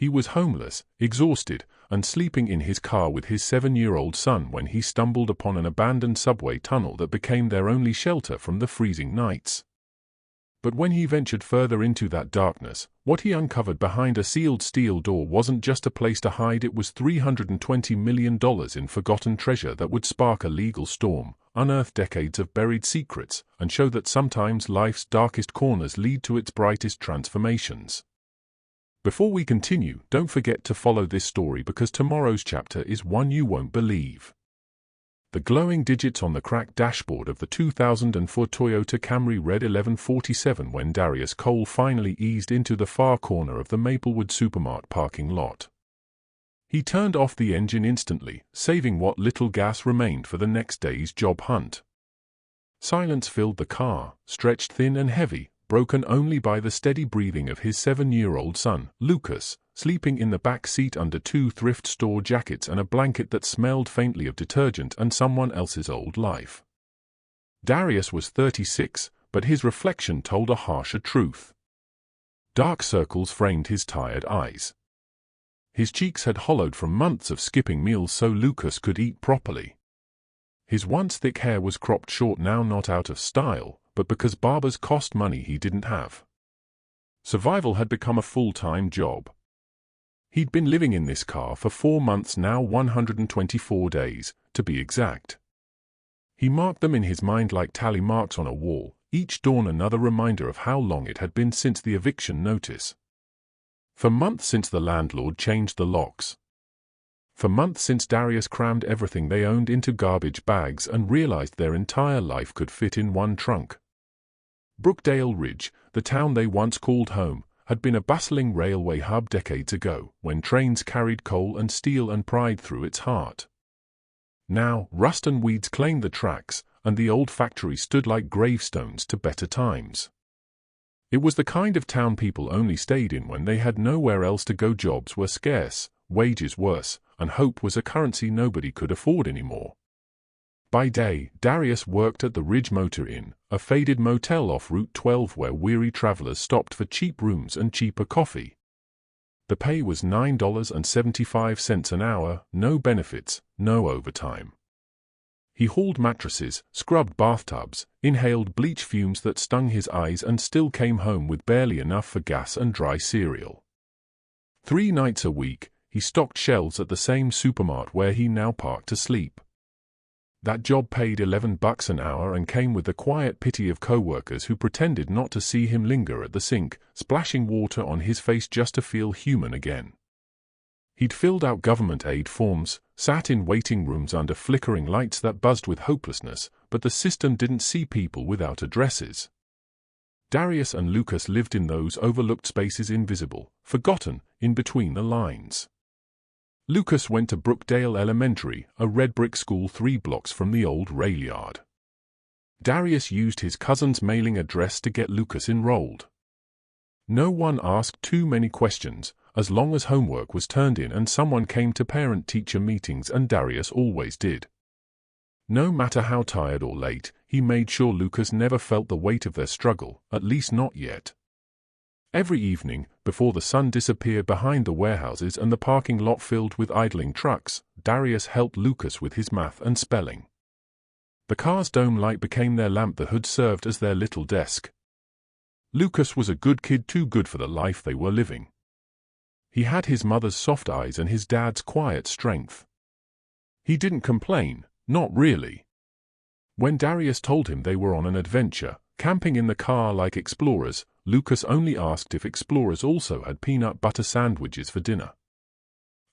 He was homeless, exhausted, and sleeping in his car with his 7-year-old son when he stumbled upon an abandoned subway tunnel that became their only shelter from the freezing nights. But when he ventured further into that darkness, what he uncovered behind a sealed steel door wasn't just a place to hide, it was $320 million in forgotten treasure that would spark a legal storm, unearth decades of buried secrets, and show that sometimes life's darkest corners lead to its brightest transformations. Before we continue, don't forget to follow this story because tomorrow's chapter is one you won't believe. The glowing digits on the cracked dashboard of the 2004 Toyota Camry read 11:47 when Darius Cole finally eased into the far corner of the Maplewood Supermart parking lot. He turned off the engine instantly, saving what little gas remained for the next day's job hunt. Silence filled the car, stretched thin and heavy, broken only by the steady breathing of his 7-year-old son, Lucas, sleeping in the back seat under 2 thrift store jackets and a blanket that smelled faintly of detergent and someone else's old life. Darius was 36, but his reflection told a harsher truth. Dark circles framed his tired eyes. His cheeks had hollowed from months of skipping meals so Lucas could eat properly. His once thick hair was cropped short, now not out of style, but because barbers cost money he didn't have. Survival had become a full-time job. He'd been living in this car for 4 months now, 124 days, to be exact. He marked them in his mind like tally marks on a wall, each dawn another reminder of how long it had been since the eviction notice. For months since the landlord changed the locks. For months since Darius crammed everything they owned into garbage bags and realized their entire life could fit in one trunk. Brookdale Ridge, the town they once called home, had been a bustling railway hub decades ago, when trains carried coal and steel and pride through its heart. Now, rust and weeds claimed the tracks, and the old factory stood like gravestones to better times. It was the kind of town people only stayed in when they had nowhere else to go. Jobs were scarce, wages worse, and hope was a currency nobody could afford anymore. By day, Darius worked at the Ridge Motor Inn, a faded motel off Route 12 where weary travelers stopped for cheap rooms and cheaper coffee. The pay was $9.75 an hour, no benefits, no overtime. He hauled mattresses, scrubbed bathtubs, inhaled bleach fumes that stung his eyes, and still came home with barely enough for gas and dry cereal. 3 nights a week, he stocked shelves at the same supermart where he now parked to sleep. That job paid $11 an hour and came with the quiet pity of co-workers who pretended not to see him linger at the sink, splashing water on his face just to feel human again. He'd filled out government aid forms, sat in waiting rooms under flickering lights that buzzed with hopelessness, but the system didn't see people without addresses. Darius and Lucas lived in those overlooked spaces, invisible, forgotten, in between the lines. Lucas went to Brookdale Elementary, a red brick school 3 blocks from the old rail yard. Darius used his cousin's mailing address to get Lucas enrolled. No one asked too many questions, as long as homework was turned in and someone came to parent-teacher meetings, and Darius always did. No matter how tired or late, he made sure Lucas never felt the weight of their struggle, at least not yet. Every evening, before the sun disappeared behind the warehouses and the parking lot filled with idling trucks, Darius helped Lucas with his math and spelling. The car's dome light became their lamp, the hood served as their little desk. Lucas was a good kid, too good for the life they were living. He had his mother's soft eyes and his dad's quiet strength. He didn't complain, not really. When Darius told him they were on an adventure, camping in the car like explorers, Lucas only asked if explorers also had peanut butter sandwiches for dinner.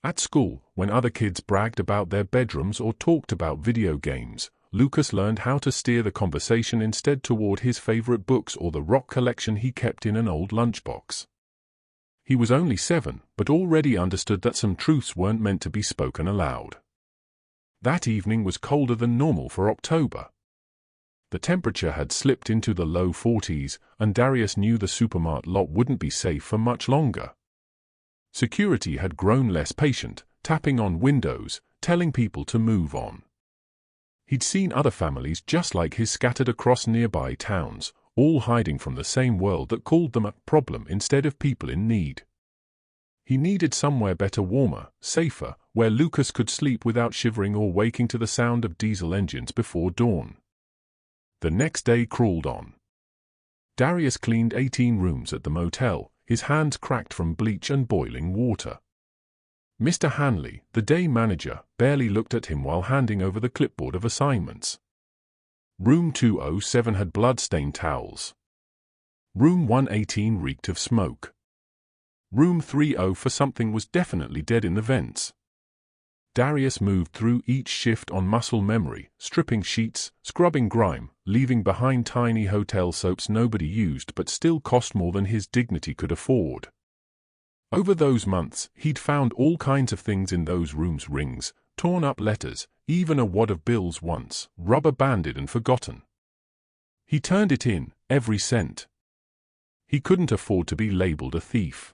At school, when other kids bragged about their bedrooms or talked about video games, Lucas learned how to steer the conversation instead toward his favorite books or the rock collection he kept in an old lunchbox. He was only 7, but already understood that some truths weren't meant to be spoken aloud. That evening was colder than normal for October. The temperature had slipped into the low 40s, and Darius knew the supermart lot wouldn't be safe for much longer. Security had grown less patient, tapping on windows, telling people to move on. He'd seen other families just like his scattered across nearby towns, all hiding from the same world that called them a problem instead of people in need. He needed somewhere better, warmer, safer, where Lucas could sleep without shivering or waking to the sound of diesel engines before dawn. The next day crawled on. Darius cleaned 18 rooms at the motel, his hands cracked from bleach and boiling water. Mr. Hanley, the day manager, barely looked at him while handing over the clipboard of assignments. Room 207 had blood-stained towels. Room 118 reeked of smoke. Room 30 for something was definitely dead in the vents. Darius moved through each shift on muscle memory, stripping sheets, scrubbing grime, leaving behind tiny hotel soaps nobody used but still cost more than his dignity could afford. Over those months, he'd found all kinds of things in those rooms: rings, torn-up letters, even a wad of bills once, rubber-banded and forgotten. He turned it in, every cent. He couldn't afford to be labeled a thief.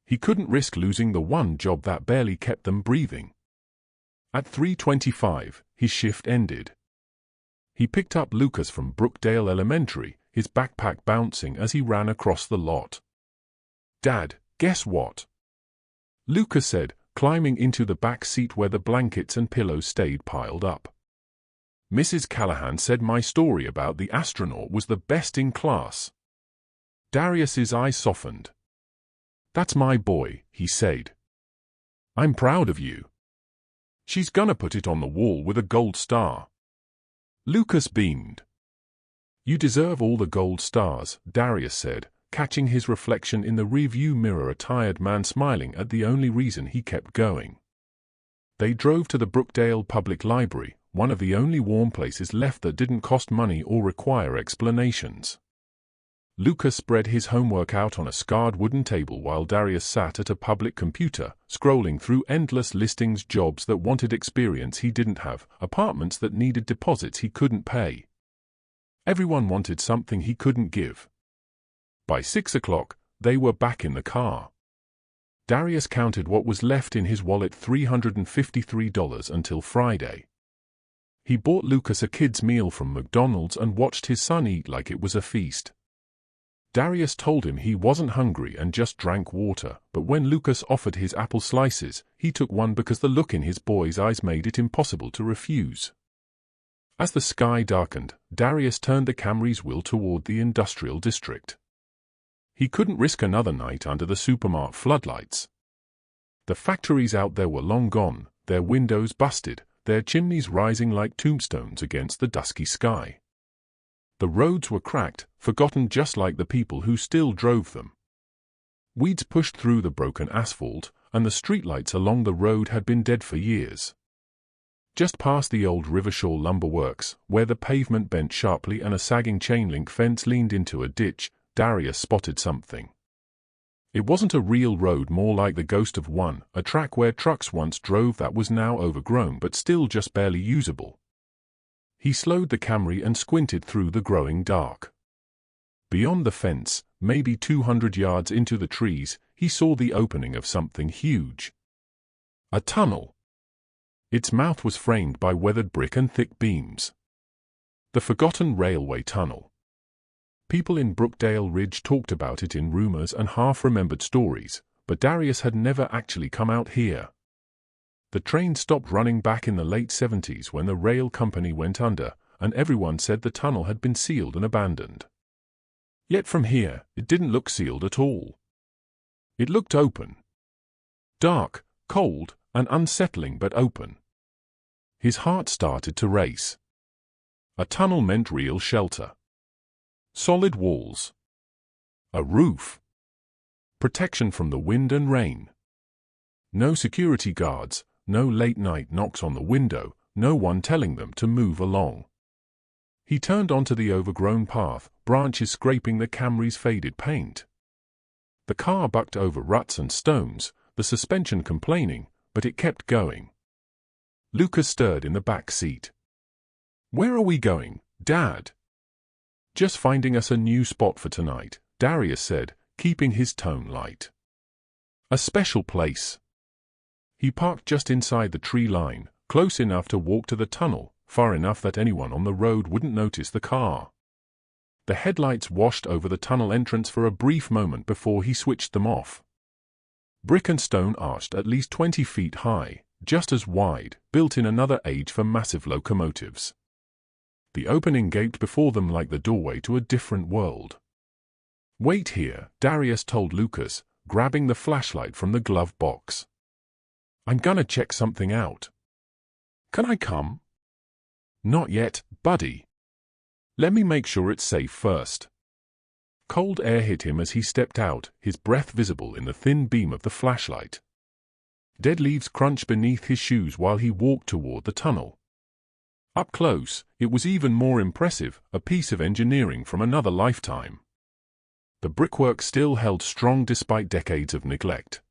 He couldn't risk losing the one job that barely kept them breathing. At 3:25, his shift ended. He picked up Lucas from Brookdale Elementary, his backpack bouncing as he ran across the lot. "Dad, guess what?" Lucas said, climbing into the back seat where the blankets and pillows stayed piled up. "Mrs. Callahan said my story about the astronaut was the best in class." Darius's eyes softened. "That's my boy," he said. "I'm proud of you. She's gonna put it on the wall with a gold star." Lucas beamed. "You deserve all the gold stars," Darius said, catching his reflection in the rearview mirror, a tired man smiling at the only reason he kept going. They drove to the Brookdale Public Library, one of the only warm places left that didn't cost money or require explanations. Lucas spread his homework out on a scarred wooden table while Darius sat at a public computer, scrolling through endless listings: jobs that wanted experience he didn't have, apartments that needed deposits he couldn't pay. Everyone wanted something he couldn't give. By 6 o'clock, they were back in the car. Darius counted what was left in his wallet: $353 until Friday. He bought Lucas a kid's meal from McDonald's and watched his son eat like it was a feast. Darius told him he wasn't hungry and just drank water, but when Lucas offered his apple slices, he took one because the look in his boy's eyes made it impossible to refuse. As the sky darkened, Darius turned the Camry's wheel toward the industrial district. He couldn't risk another night under the supermart floodlights. The factories out there were long gone, their windows busted, their chimneys rising like tombstones against the dusky sky. The roads were cracked, forgotten, just like the people who still drove them. Weeds pushed through the broken asphalt, and the streetlights along the road had been dead for years. Just past the old Rivershore Lumber Works, where the pavement bent sharply and a sagging chain-link fence leaned into a ditch, Darius spotted something. It wasn't a real road, more like the ghost of one, a track where trucks once drove that was now overgrown but still just barely usable. He slowed the Camry and squinted through the growing dark. Beyond the fence, maybe 200 yards into the trees, he saw the opening of something huge. A tunnel. Its mouth was framed by weathered brick and thick beams. The forgotten railway tunnel. People in Brookdale Ridge talked about it in rumors and half-remembered stories, but Darius had never actually come out here. The train stopped running back in the late 70s when the rail company went under, and everyone said the tunnel had been sealed and abandoned. Yet from here, it didn't look sealed at all. It looked open. Dark, cold, and unsettling, but open. His heart started to race. A tunnel meant real shelter. Solid walls. A roof. Protection from the wind and rain. No security guards, no late-night knocks on the window, no one telling them to move along. He turned onto the overgrown path, branches scraping the Camry's faded paint. The car bucked over ruts and stones, the suspension complaining, but it kept going. Lucas stirred in the back seat. "Where are we going, Dad?" "Just finding us a new spot for tonight," Darius said, keeping his tone light. "A special place." He parked just inside the tree line, close enough to walk to the tunnel, far enough that anyone on the road wouldn't notice the car. The headlights washed over the tunnel entrance for a brief moment before he switched them off. Brick and stone arched at least 20 feet high, just as wide, built in another age for massive locomotives. The opening gaped before them like the doorway to a different world. "Wait here," Darius told Lucas, grabbing the flashlight from the glove box. "I'm gonna check something out." "Can I come?" "Not yet, buddy. Let me make sure it's safe first." Cold air hit him as he stepped out, his breath visible in the thin beam of the flashlight. Dead leaves crunched beneath his shoes while he walked toward the tunnel. Up close, it was even more impressive, a piece of engineering from another lifetime. The brickwork still held strong despite decades of neglect.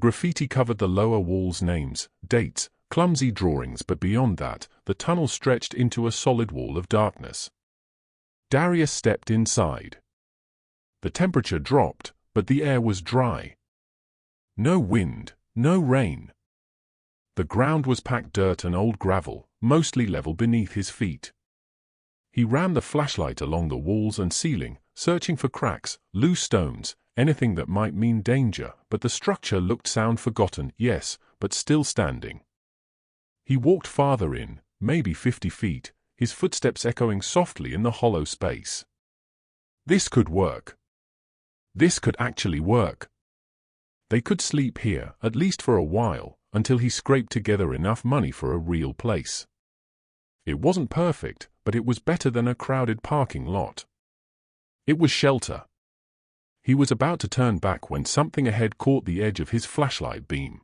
Graffiti covered the lower wall's names, dates, clumsy drawings, but beyond that, the tunnel stretched into a solid wall of darkness. Darius stepped inside. The temperature dropped, but the air was dry. No wind, no rain. The ground was packed dirt and old gravel, mostly level beneath his feet. He ran the flashlight along the walls and ceiling, searching for cracks, loose stones, anything that might mean danger, but the structure looked sound, forgotten, yes, but still standing. He walked farther in, maybe 50 feet, his footsteps echoing softly in the hollow space. This could work. This could actually work. They could sleep here, at least for a while, until he scraped together enough money for a real place. It wasn't perfect, but it was better than a crowded parking lot. It was shelter. He was about to turn back when something ahead caught the edge of his flashlight beam.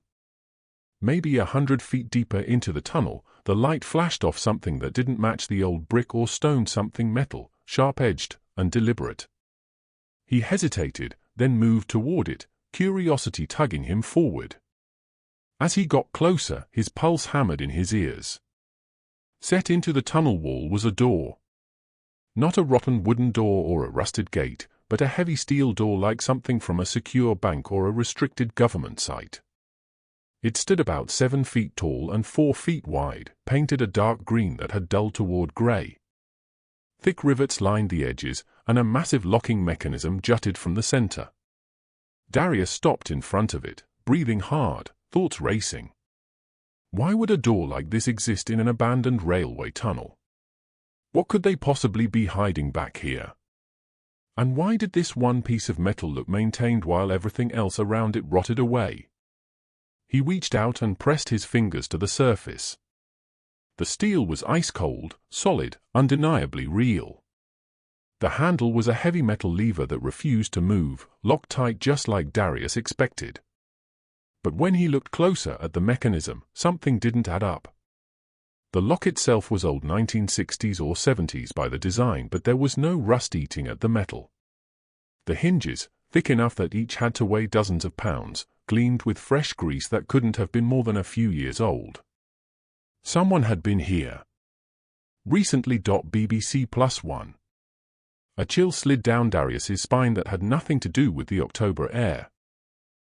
Maybe 100 feet deeper into the tunnel, the light flashed off something that didn't match the old brick or stone, something metal, sharp-edged and deliberate. He hesitated, then moved toward it, curiosity tugging him forward. As he got closer, his pulse hammered in his ears. Set into the tunnel wall was a door. Not a rotten wooden door or a rusted gate, but a heavy steel door like something from a secure bank or a restricted government site. It stood about 7 feet tall and 4 feet wide, painted a dark green that had dulled toward gray. Thick rivets lined the edges, and a massive locking mechanism jutted from the center. Darius stopped in front of it, breathing hard, thoughts racing. Why would a door like this exist in an abandoned railway tunnel? What could they possibly be hiding back here? And why did this one piece of metal look maintained while everything else around it rotted away? He reached out and pressed his fingers to the surface. The steel was ice-cold, solid, undeniably real. The handle was a heavy metal lever that refused to move, locked tight just like Darius expected. But when he looked closer at the mechanism, something didn't add up. The lock itself was old 1960s or 70s by the design, but there was no rust eating at the metal. The hinges, thick enough that each had to weigh dozens of pounds, gleamed with fresh grease that couldn't have been more than a few years old. Someone had been here. Recently. BBC +1. A chill slid down Darius's spine that had nothing to do with the October air.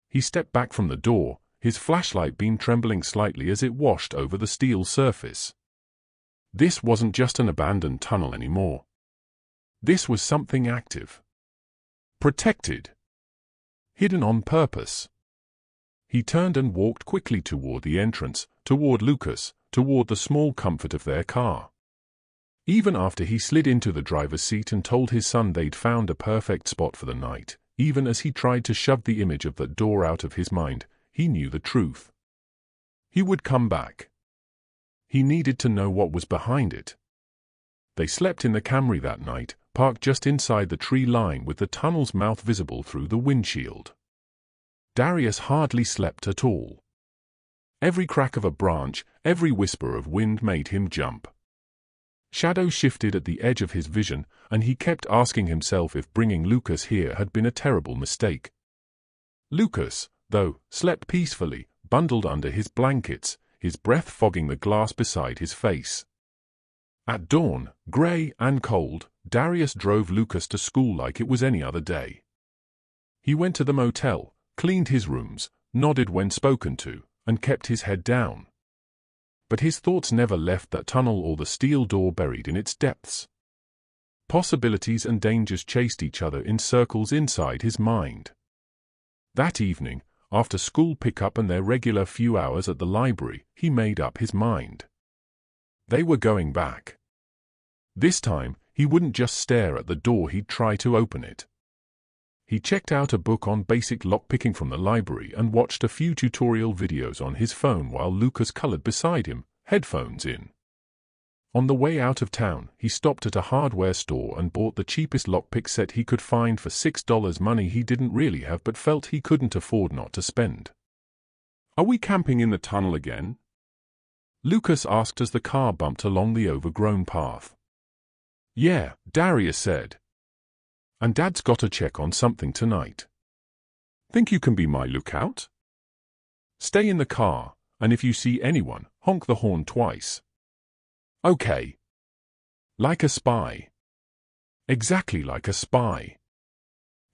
He stepped back from the door, his flashlight beam trembling slightly as it washed over the steel surface. This wasn't just an abandoned tunnel anymore. This was something active. Protected. Hidden on purpose. He turned and walked quickly toward the entrance, toward Lucas, toward the small comfort of their car. Even after he slid into the driver's seat and told his son they'd found a perfect spot for the night, even as he tried to shove the image of that door out of his mind, he knew the truth. He would come back. He needed to know what was behind it. They slept in the Camry that night, parked just inside the tree line with the tunnel's mouth visible through the windshield. Darius hardly slept at all. Every crack of a branch, every whisper of wind made him jump. Shadows shifted at the edge of his vision, and he kept asking himself if bringing Lucas here had been a terrible mistake. Lucas, though, slept peacefully, bundled under his blankets, his breath fogging the glass beside his face. At dawn, grey and cold, Darius drove Lucas to school like it was any other day. He went to the motel, cleaned his rooms, nodded when spoken to, and kept his head down. But his thoughts never left that tunnel or the steel door buried in its depths. Possibilities and dangers chased each other in circles inside his mind. That evening, After school pickup and their regular few hours at the library, he made up his mind. They were going back. This time, he wouldn't just stare at the door, he'd try to open it. He checked out a book on basic lockpicking from the library and watched a few tutorial videos on his phone while Lucas colored beside him, headphones in. On the way out of town, he stopped at a hardware store and bought the cheapest lockpick set he could find for $6, money he didn't really have but felt he couldn't afford not to spend. "Are we camping in the tunnel again?" Lucas asked as the car bumped along the overgrown path. "Yeah," Darius said. "And Dad's got to check on something tonight." "Think you can be my lookout?" "Stay in the car, and if you see anyone, honk the horn twice." "Okay." "Like a spy." "Exactly like a spy."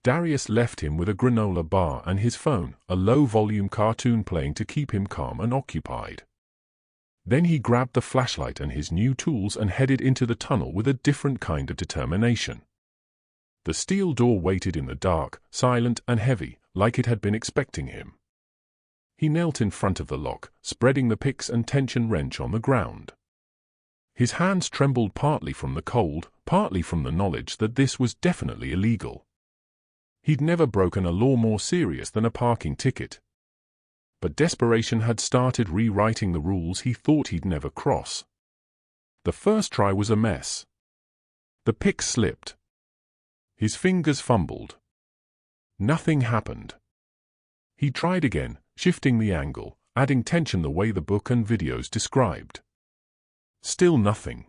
Darius left him with a granola bar and his phone, a low-volume cartoon playing to keep him calm and occupied. Then he grabbed the flashlight and his new tools and headed into the tunnel with a different kind of determination. The steel door waited in the dark, silent and heavy, like it had been expecting him. He knelt in front of the lock, spreading the picks and tension wrench on the ground. His hands trembled partly from the cold, partly from the knowledge that this was definitely illegal. He'd never broken a law more serious than a parking ticket. But desperation had started rewriting the rules he thought he'd never cross. The first try was a mess. The pick slipped. His fingers fumbled. Nothing happened. He tried again, shifting the angle, adding tension the way the book and videos described. Still nothing.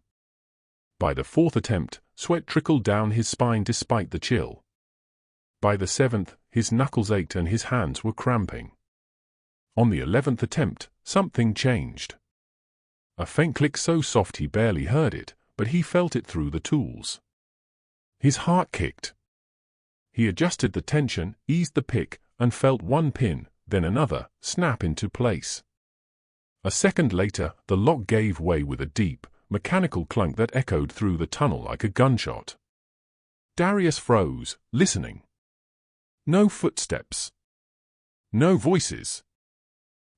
By the fourth attempt, sweat trickled down his spine despite the chill. By the seventh, his knuckles ached and his hands were cramping. On the 11th attempt, something changed. A faint click so soft he barely heard it, but he felt it through the tools. His heart kicked. He adjusted the tension, eased the pick, and felt one pin, then another, snap into place. A second later, the lock gave way with a deep, mechanical clunk that echoed through the tunnel like a gunshot. Darius froze, listening. No footsteps. No voices.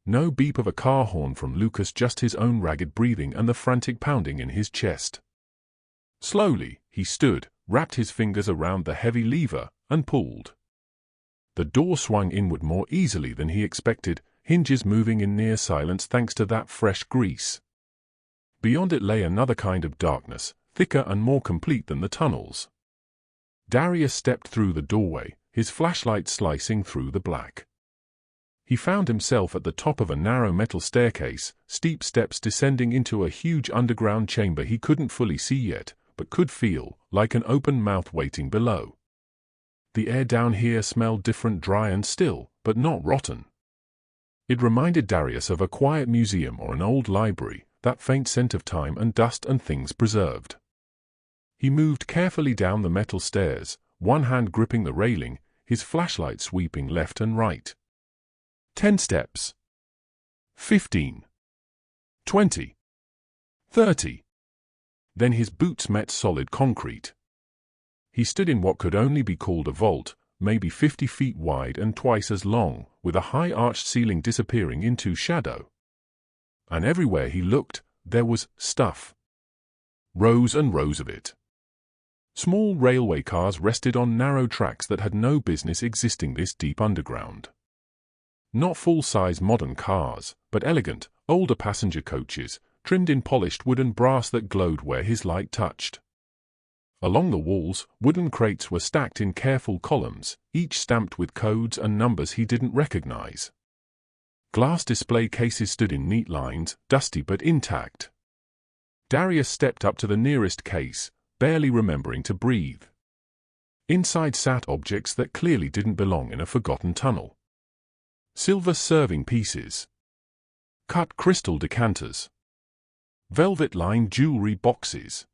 No beep of a car horn from Lucas, just his own ragged breathing and the frantic pounding in his chest. Slowly, he stood, wrapped his fingers around the heavy lever, and pulled. The door swung inward more easily than he expected, hinges moving in near silence thanks to that fresh grease. Beyond it lay another kind of darkness, thicker and more complete than the tunnels. Darius stepped through the doorway, his flashlight slicing through the black. He found himself at the top of a narrow metal staircase, steep steps descending into a huge underground chamber he couldn't fully see yet, but could feel, like an open mouth waiting below. The air down here smelled different, dry and still, but not rotten. It reminded Darius of a quiet museum or an old library, that faint scent of time and dust and things preserved. He moved carefully down the metal stairs, one hand gripping the railing, his flashlight sweeping left and right. 10 steps. 15. 20. 30. Then his boots met solid concrete. He stood in what could only be called a vault, maybe 50 feet wide and twice as long, with a high arched ceiling disappearing into shadow. And everywhere he looked, there was stuff. Rows and rows of it. Small railway cars rested on narrow tracks that had no business existing this deep underground. Not full-size modern cars, but elegant, older passenger coaches, trimmed in polished wood and brass that glowed where his light touched. Along the walls, wooden crates were stacked in careful columns, each stamped with codes and numbers he didn't recognize. Glass display cases stood in neat lines, dusty but intact. Darius stepped up to the nearest case, barely remembering to breathe. Inside sat objects that clearly didn't belong in a forgotten tunnel. Silver serving pieces. Cut crystal decanters. Velvet-lined jewelry boxes.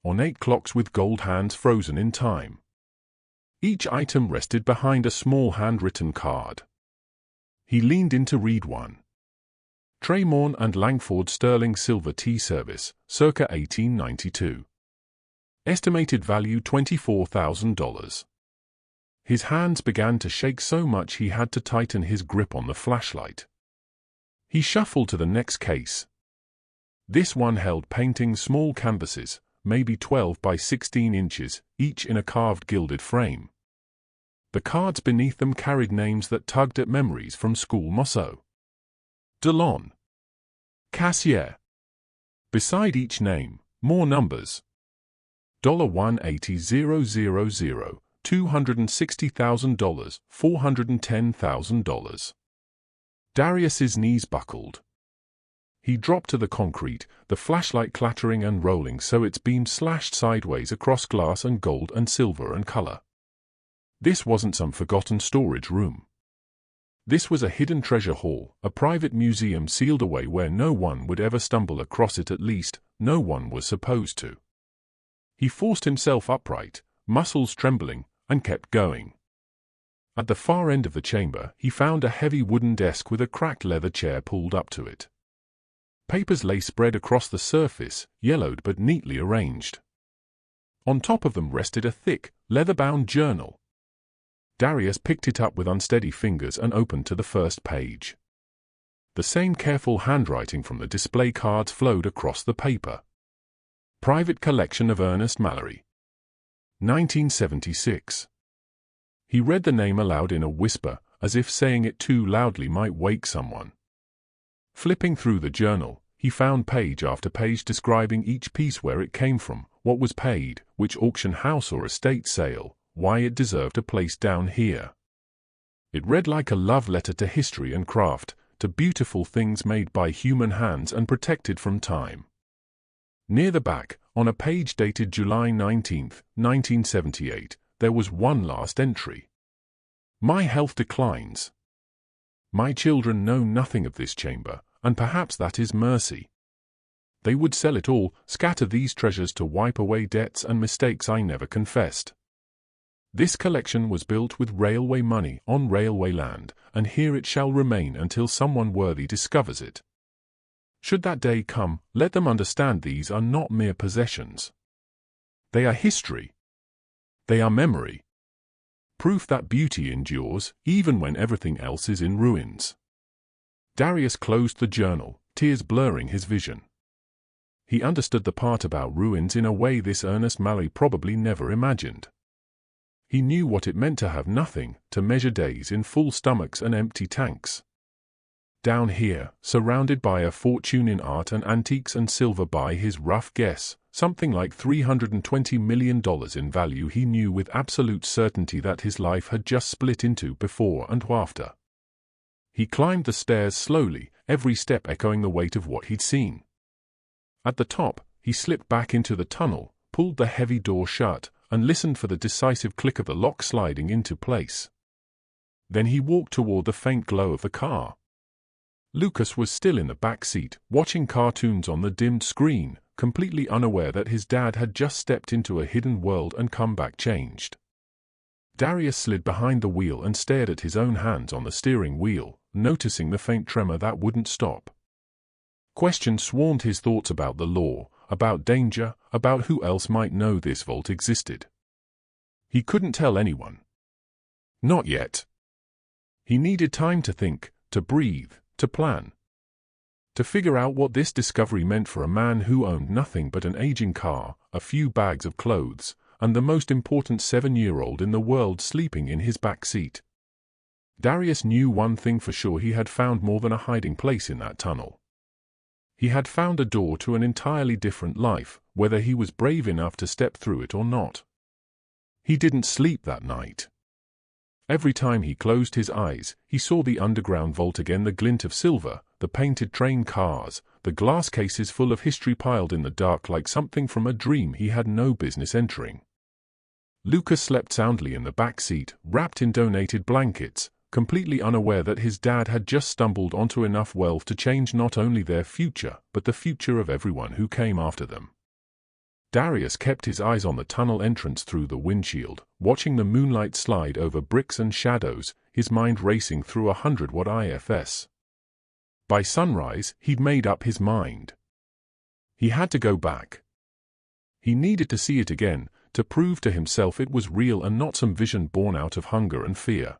Ornate clocks with gold hands frozen in time. Each item rested behind a small handwritten card. He leaned in to read one. Tremorne and Langford Sterling Silver Tea Service, circa 1892. Estimated value $24,000. His hands began to shake so much he had to tighten his grip on the flashlight. He shuffled to the next case. This one held paintings, small canvases, maybe 12 by 16 inches, each in a carved gilded frame. The cards beneath them carried names that tugged at memories from school Mosso. Delon. Cassier. Beside each name, more numbers. $180,000, $260,000, $410,000. Darius's knees buckled. He dropped to the concrete, the flashlight clattering and rolling so its beam slashed sideways across glass and gold and silver and color. This wasn't some forgotten storage room. This was a hidden treasure hall, a private museum sealed away where no one would ever stumble across it, at least, no one was supposed to. He forced himself upright, muscles trembling, and kept going. At the far end of the chamber, he found a heavy wooden desk with a cracked leather chair pulled up to it. Papers lay spread across the surface, yellowed but neatly arranged. On top of them rested a thick, leather-bound journal. Darius picked it up with unsteady fingers and opened to the first page. The same careful handwriting from the display cards flowed across the paper. Private collection of Ernest Mallory. 1976. He read the name aloud in a whisper, as if saying it too loudly might wake someone. Flipping through the journal, he found page after page describing each piece, where it came from, what was paid, which auction house or estate sale, why it deserved a place down here. It read like a love letter to history and craft, to beautiful things made by human hands and protected from time. Near the back, on a page dated July 19, 1978, there was one last entry. My health declines. My children know nothing of this chamber, and perhaps that is mercy. They would sell it all, scatter these treasures to wipe away debts and mistakes I never confessed. This collection was built with railway money on railway land, and here it shall remain until someone worthy discovers it. Should that day come, let them understand these are not mere possessions. They are history. They are memory. Proof that beauty endures, even when everything else is in ruins. Darius closed the journal, tears blurring his vision. He understood the part about ruins in a way this Ernest Mallory probably never imagined. He knew what it meant to have nothing, to measure days in full stomachs and empty tanks. Down here, surrounded by a fortune in art and antiques and silver, by his rough guess, something like $320 million in value, he knew with absolute certainty that his life had just split into before and after. He climbed the stairs slowly, every step echoing the weight of what he'd seen. At the top, he slipped back into the tunnel, pulled the heavy door shut, and listened for the decisive click of the lock sliding into place. Then he walked toward the faint glow of the car. Lucas was still in the back seat, watching cartoons on the dimmed screen, completely unaware that his dad had just stepped into a hidden world and come back changed. Darius slid behind the wheel and stared at his own hands on the steering wheel, noticing the faint tremor that wouldn't stop. Questions swarmed his thoughts about the law, about danger, about who else might know this vault existed. He couldn't tell anyone. Not yet. He needed time to think, to breathe, to plan. To figure out what this discovery meant for a man who owned nothing but an aging car, a few bags of clothes, and the most important 7-year-old in the world sleeping in his back seat. Darius knew one thing for sure: he had found more than a hiding place in that tunnel. He had found a door to an entirely different life, whether he was brave enough to step through it or not. He didn't sleep that night. Every time he closed his eyes, he saw the underground vault again, the glint of silver, the painted train cars, the glass cases full of history piled in the dark like something from a dream he had no business entering. Lucas slept soundly in the back seat, wrapped in donated blankets, completely unaware that his dad had just stumbled onto enough wealth to change not only their future, but the future of everyone who came after them. Darius kept his eyes on the tunnel entrance through the windshield, watching the moonlight slide over bricks and shadows, his mind racing through 100-watt IFS. By sunrise, he'd made up his mind. He had to go back. He needed to see it again, to prove to himself it was real and not some vision born out of hunger and fear.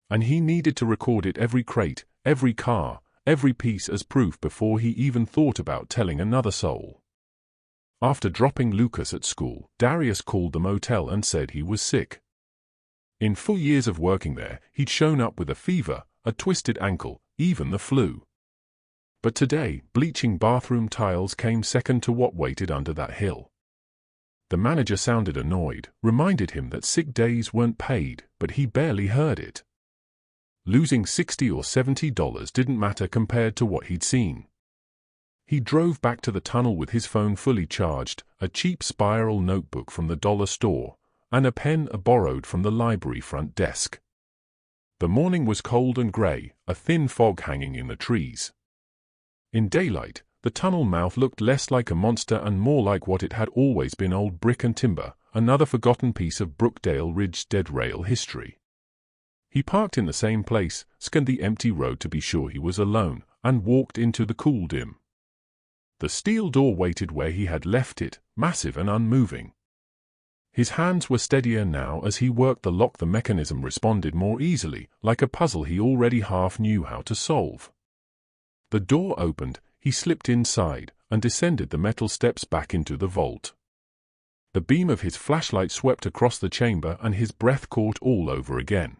And he needed to record it, every crate, every car, every piece, as proof before he even thought about telling another soul. After dropping Lucas at school, Darius called the motel and said he was sick. In 4 years of working there, he'd shown up with a fever, a twisted ankle, even the flu. But today, bleaching bathroom tiles came second to what waited under that hill. The manager sounded annoyed, reminded him that sick days weren't paid, but he barely heard it. Losing $60 or $70 didn't matter compared to what he'd seen. He drove back to the tunnel with his phone fully charged, a cheap spiral notebook from the dollar store, and a pen borrowed from the library front desk. The morning was cold and grey, a thin fog hanging in the trees. In daylight, the tunnel mouth looked less like a monster and more like what it had always been: old brick and timber, another forgotten piece of Brookdale Ridge's dead rail history. He parked in the same place, scanned the empty road to be sure he was alone, and walked into the cool dim. The steel door waited where he had left it, massive and unmoving. His hands were steadier now as he worked the lock. The mechanism responded more easily, like a puzzle he already half knew how to solve. The door opened, he slipped inside, and descended the metal steps back into the vault. The beam of his flashlight swept across the chamber and his breath caught all over again.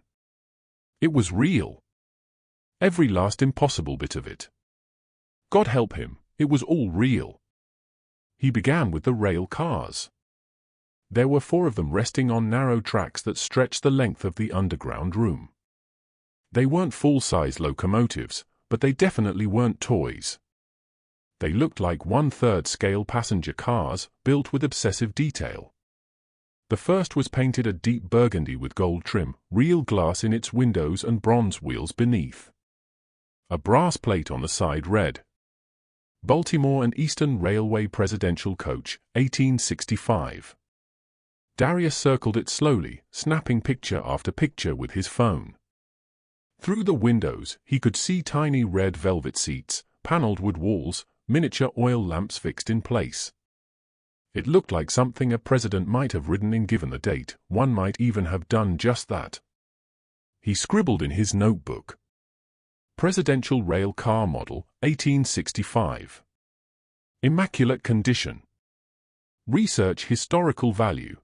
It was real. Every last impossible bit of it. God help him, it was all real. He began with the rail cars. There were 4 of them resting on narrow tracks that stretched the length of the underground room. They weren't full-size locomotives, but they definitely weren't toys. They looked like 1/3 scale passenger cars, built with obsessive detail. The first was painted a deep burgundy with gold trim, real glass in its windows and bronze wheels beneath. A brass plate on the side read, "Baltimore and Eastern Railway Presidential Coach, 1865. Darius circled it slowly, snapping picture after picture with his phone. Through the windows, he could see tiny red velvet seats, paneled wood walls, miniature oil lamps fixed in place. It looked like something a president might have ridden in. Given the date, one might even have done just that. He scribbled in his notebook. Presidential Rail Car Model, 1865. Immaculate condition. Research historical value.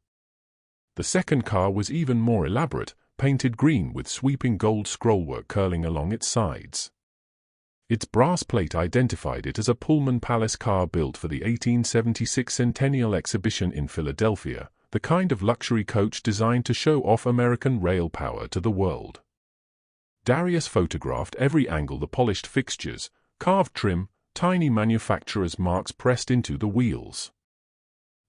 The second car was even more elaborate, painted green with sweeping gold scrollwork curling along its sides. Its brass plate identified it as a Pullman Palace car built for the 1876 Centennial Exhibition in Philadelphia, the kind of luxury coach designed to show off American rail power to the world. Darius photographed every angle: the polished fixtures, carved trim, tiny manufacturer's marks pressed into the wheels.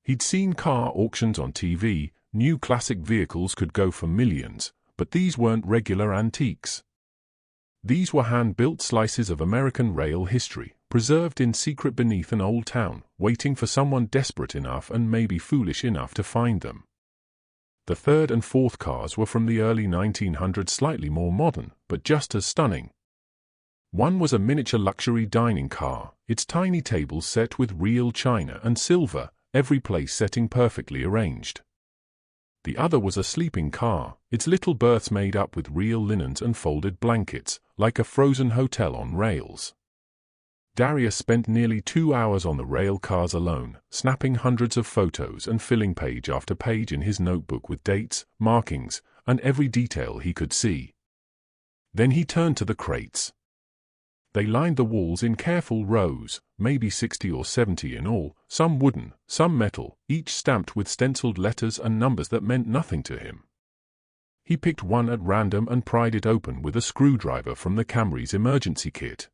He'd seen car auctions on TV. New classic vehicles could go for millions, but these weren't regular antiques. These were hand-built slices of American rail history, preserved in secret beneath an old town, waiting for someone desperate enough and maybe foolish enough to find them. The third and fourth cars were from the early 1900s, slightly more modern, but just as stunning. One was a miniature luxury dining car, its tiny tables set with real china and silver, every place setting perfectly arranged. The other was a sleeping car, its little berths made up with real linens and folded blankets, like a frozen hotel on rails. Darius spent nearly 2 hours on the rail cars alone, snapping hundreds of photos and filling page after page in his notebook with dates, markings, and every detail he could see. Then he turned to the crates. They lined the walls in careful rows, maybe 60 or 70 in all, some wooden, some metal, each stamped with stenciled letters and numbers that meant nothing to him. He picked one at random and pried it open with a screwdriver from the Camry's emergency kit.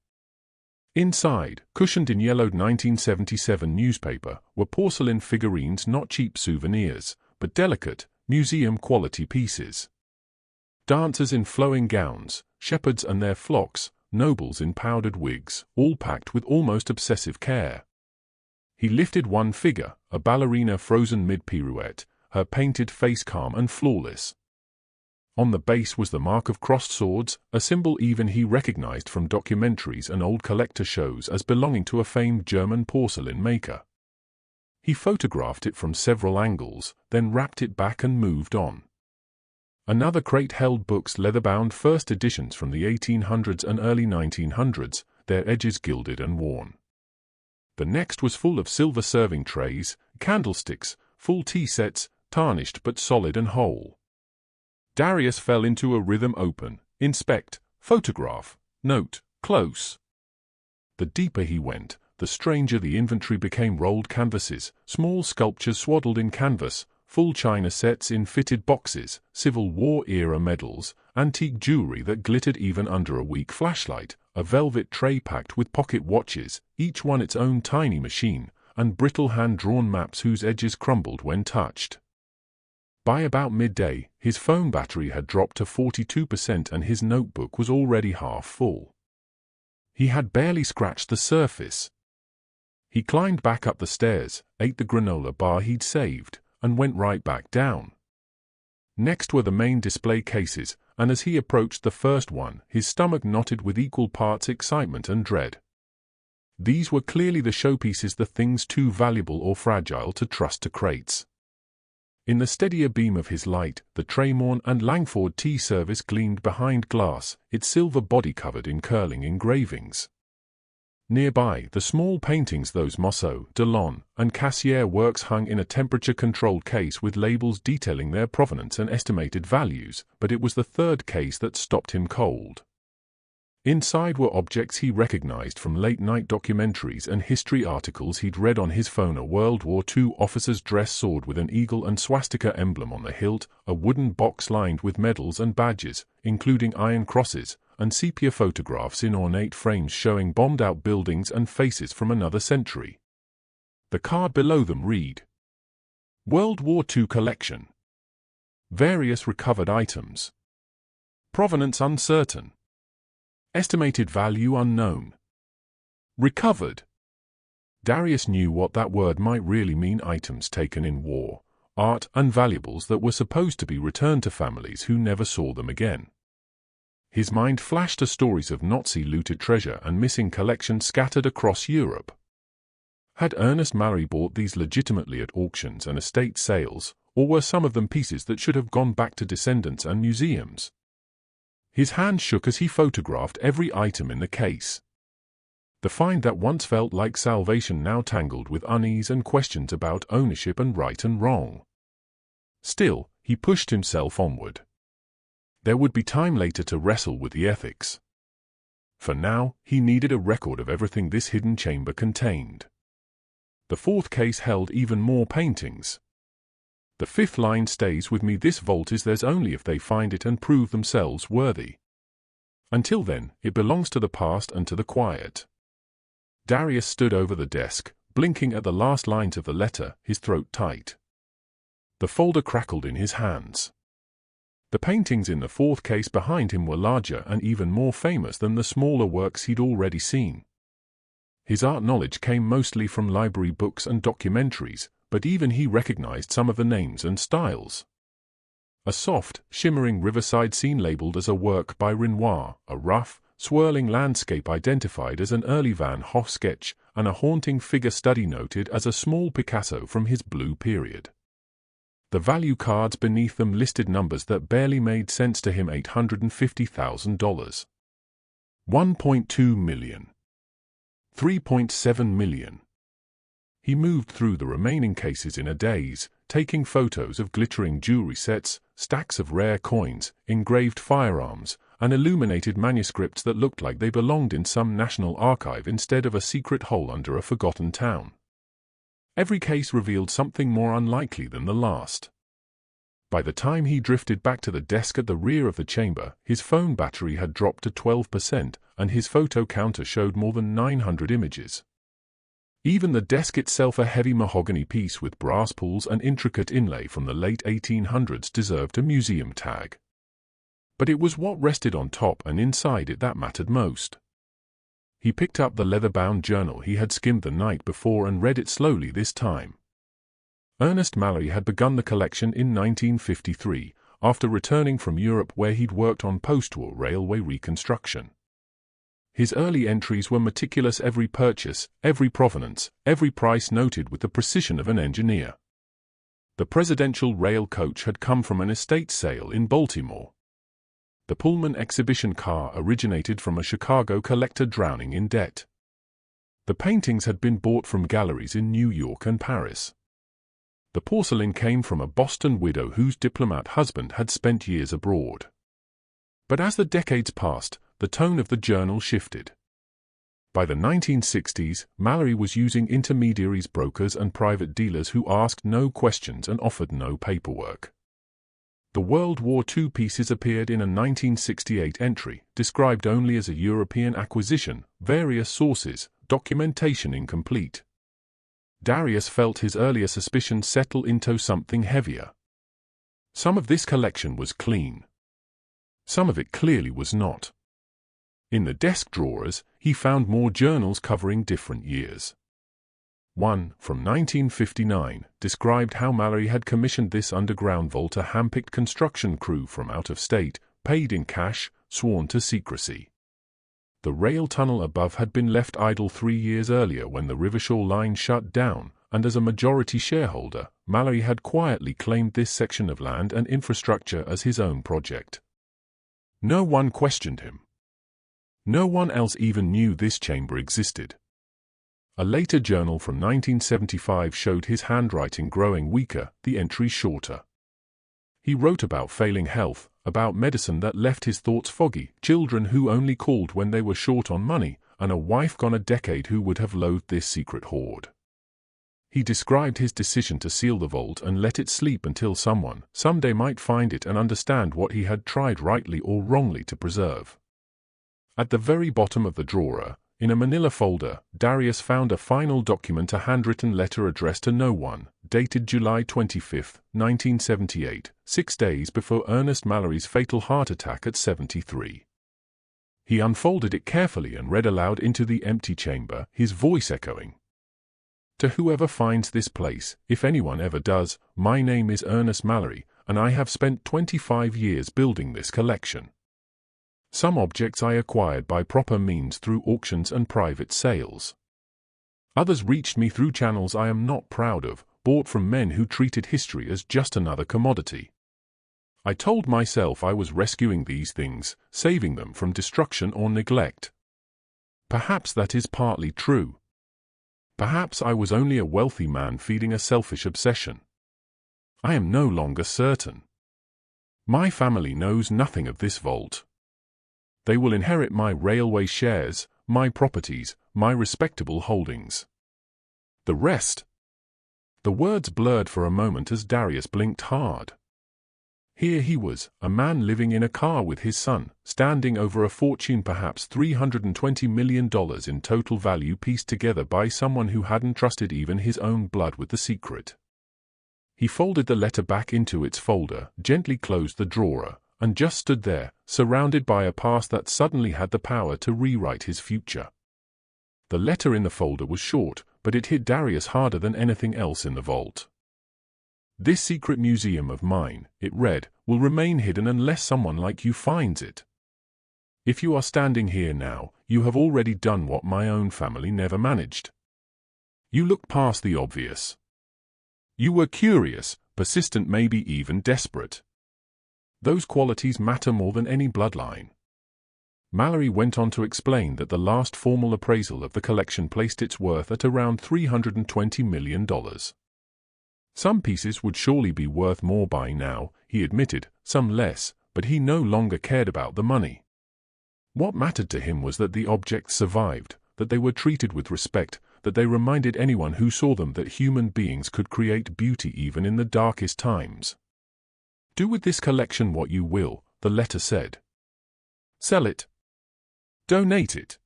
Inside, cushioned in yellowed 1977 newspaper, were porcelain figurines, not cheap souvenirs, but delicate, museum-quality pieces. Dancers in flowing gowns, shepherds and their flocks, nobles in powdered wigs, all packed with almost obsessive care. He lifted one figure, a ballerina frozen mid-pirouette, her painted face calm and flawless. On the base was the mark of crossed swords, a symbol even he recognized from documentaries and old collector shows as belonging to a famed German porcelain maker. He photographed it from several angles, then wrapped it back and moved on. Another crate held books, leather-bound first editions from the 1800s and early 1900s, their edges gilded and worn. The next was full of silver serving trays, candlesticks, full tea sets, tarnished but solid and whole. Darius fell into a rhythm: open, inspect, photograph, note, close. The deeper he went, the stranger the inventory became: rolled canvases, small sculptures swaddled in canvas, full china sets in fitted boxes, Civil War-era medals, antique jewelry that glittered even under a weak flashlight, a velvet tray packed with pocket watches, each one its own tiny machine, and brittle hand-drawn maps whose edges crumbled when touched. By about midday, his phone battery had dropped to 42% and his notebook was already half full. He had barely scratched the surface. He climbed back up the stairs, ate the granola bar he'd saved, and went right back down. Next were the main display cases, and as he approached the first one, his stomach knotted with equal parts excitement and dread. These were clearly the showpieces, the things too valuable or fragile to trust to crates. In the steadier beam of his light, the Tremorne and Langford tea service gleamed behind glass, its silver body covered in curling engravings. Nearby, the small paintings, those Mosso, Delaune, and Cassier works, hung in a temperature-controlled case with labels detailing their provenance and estimated values, but it was the third case that stopped him cold. Inside were objects he recognized from late-night documentaries and history articles he'd read on his phone: a World War II officer's dress sword with an eagle and swastika emblem on the hilt, a wooden box lined with medals and badges, including iron crosses, and sepia photographs in ornate frames showing bombed-out buildings and faces from another century. The card below them read, "World War II Collection. Various recovered items. Provenance uncertain. Estimated value unknown. Recovered." Darius knew what that word might really mean: items taken in war, art, and valuables that were supposed to be returned to families who never saw them again. His mind flashed to stories of Nazi-looted treasure and missing collections scattered across Europe. Had Ernest Mallory bought these legitimately at auctions and estate sales, or were some of them pieces that should have gone back to descendants and museums? His hand shook as he photographed every item in the case. The find that once felt like salvation now tangled with unease and questions about ownership and right and wrong. Still, he pushed himself onward. There would be time later to wrestle with the ethics. For now, he needed a record of everything this hidden chamber contained. The fourth case held even more paintings. The fifth line stays with me: this vault is theirs only if they find it and prove themselves worthy. Until then, it belongs to the past and to the quiet. Darius stood over the desk, blinking at the last lines of the letter, his throat tight. The folder crackled in his hands. The paintings in the fourth case behind him were larger and even more famous than the smaller works he'd already seen. His art knowledge came mostly from library books and documentaries, but even he recognized some of the names and styles. A soft, shimmering riverside scene labeled as a work by Renoir, a rough, swirling landscape identified as an early Van Gogh sketch, and a haunting figure study noted as a small Picasso from his Blue period. The value cards beneath them listed numbers that barely made sense to him: $850,000. $1.2 million. $3.7 million. He moved through the remaining cases in a daze, taking photos of glittering jewelry sets, stacks of rare coins, engraved firearms, and illuminated manuscripts that looked like they belonged in some national archive instead of a secret hole under a forgotten town. Every case revealed something more unlikely than the last. By the time he drifted back to the desk at the rear of the chamber, his phone battery had dropped to 12%, and his photo counter showed more than 900 images. Even the desk itself, a heavy mahogany piece with brass pulls and intricate inlay from the late 1800s, deserved a museum tag. But it was what rested on top and inside it that mattered most. He picked up the leather-bound journal he had skimmed the night before and read it slowly this time. Ernest Mallory had begun the collection in 1953, after returning from Europe where he'd worked on post-war railway reconstruction. His early entries were meticulous, every purchase, every provenance, every price noted with the precision of an engineer. The presidential rail coach had come from an estate sale in Baltimore. The Pullman exhibition car originated from a Chicago collector drowning in debt. The paintings had been bought from galleries in New York and Paris. The porcelain came from a Boston widow whose diplomat husband had spent years abroad. But as the decades passed, the tone of the journal shifted. By the 1960s, Mallory was using intermediaries, brokers, and private dealers who asked no questions and offered no paperwork. The World War II pieces appeared in a 1968 entry, described only as a European acquisition, various sources, documentation incomplete. Darius felt his earlier suspicions settle into something heavier. Some of this collection was clean. Some of it clearly was not. In the desk drawers, he found more journals covering different years. One, from 1959, described how Mallory had commissioned this underground vault a handpicked construction crew from out of state, paid in cash, sworn to secrecy. The rail tunnel above had been left idle 3 years earlier when the Rivershaw line shut down, and as a majority shareholder, Mallory had quietly claimed this section of land and infrastructure as his own project. No one questioned him. No one else even knew this chamber existed. A later journal from 1975 showed his handwriting growing weaker, the entries shorter. He wrote about failing health, about medicine that left his thoughts foggy, children who only called when they were short on money, and a wife gone a decade who would have loathed this secret hoard. He described his decision to seal the vault and let it sleep until someone, someday, might find it and understand what he had tried rightly or wrongly to preserve. At the very bottom of the drawer, in a manila folder, Darius found a final document, a handwritten letter addressed to no one, dated July 25, 1978, 6 days before Ernest Mallory's fatal heart attack at 73. He unfolded it carefully and read aloud into the empty chamber, his voice echoing. To whoever finds this place, if anyone ever does, my name is Ernest Mallory, and I have spent 25 years building this collection. Some objects I acquired by proper means through auctions and private sales. Others reached me through channels I am not proud of, bought from men who treated history as just another commodity. I told myself I was rescuing these things, saving them from destruction or neglect. Perhaps that is partly true. Perhaps I was only a wealthy man feeding a selfish obsession. I am no longer certain. My family knows nothing of this vault. They will inherit my railway shares, my properties, my respectable holdings. The rest. The words blurred for a moment as Darius blinked hard. Here he was, a man living in a car with his son, standing over a fortune, perhaps $320 million in total value, pieced together by someone who hadn't trusted even his own blood with the secret. He folded the letter back into its folder, gently closed the drawer, and just stood there, surrounded by a past that suddenly had the power to rewrite his future. The letter in the folder was short, but it hit Darius harder than anything else in the vault. This secret museum of mine, it read, will remain hidden unless someone like you finds it. If you are standing here now, you have already done what my own family never managed. You looked past the obvious. You were curious, persistent, maybe even desperate. Those qualities matter more than any bloodline. Mallory went on to explain that the last formal appraisal of the collection placed its worth at around $320 million. Some pieces would surely be worth more by now, he admitted, some less, but he no longer cared about the money. What mattered to him was that the objects survived, that they were treated with respect, that they reminded anyone who saw them that human beings could create beauty even in the darkest times. Do with this collection what you will, the letter said. Sell it. Donate it.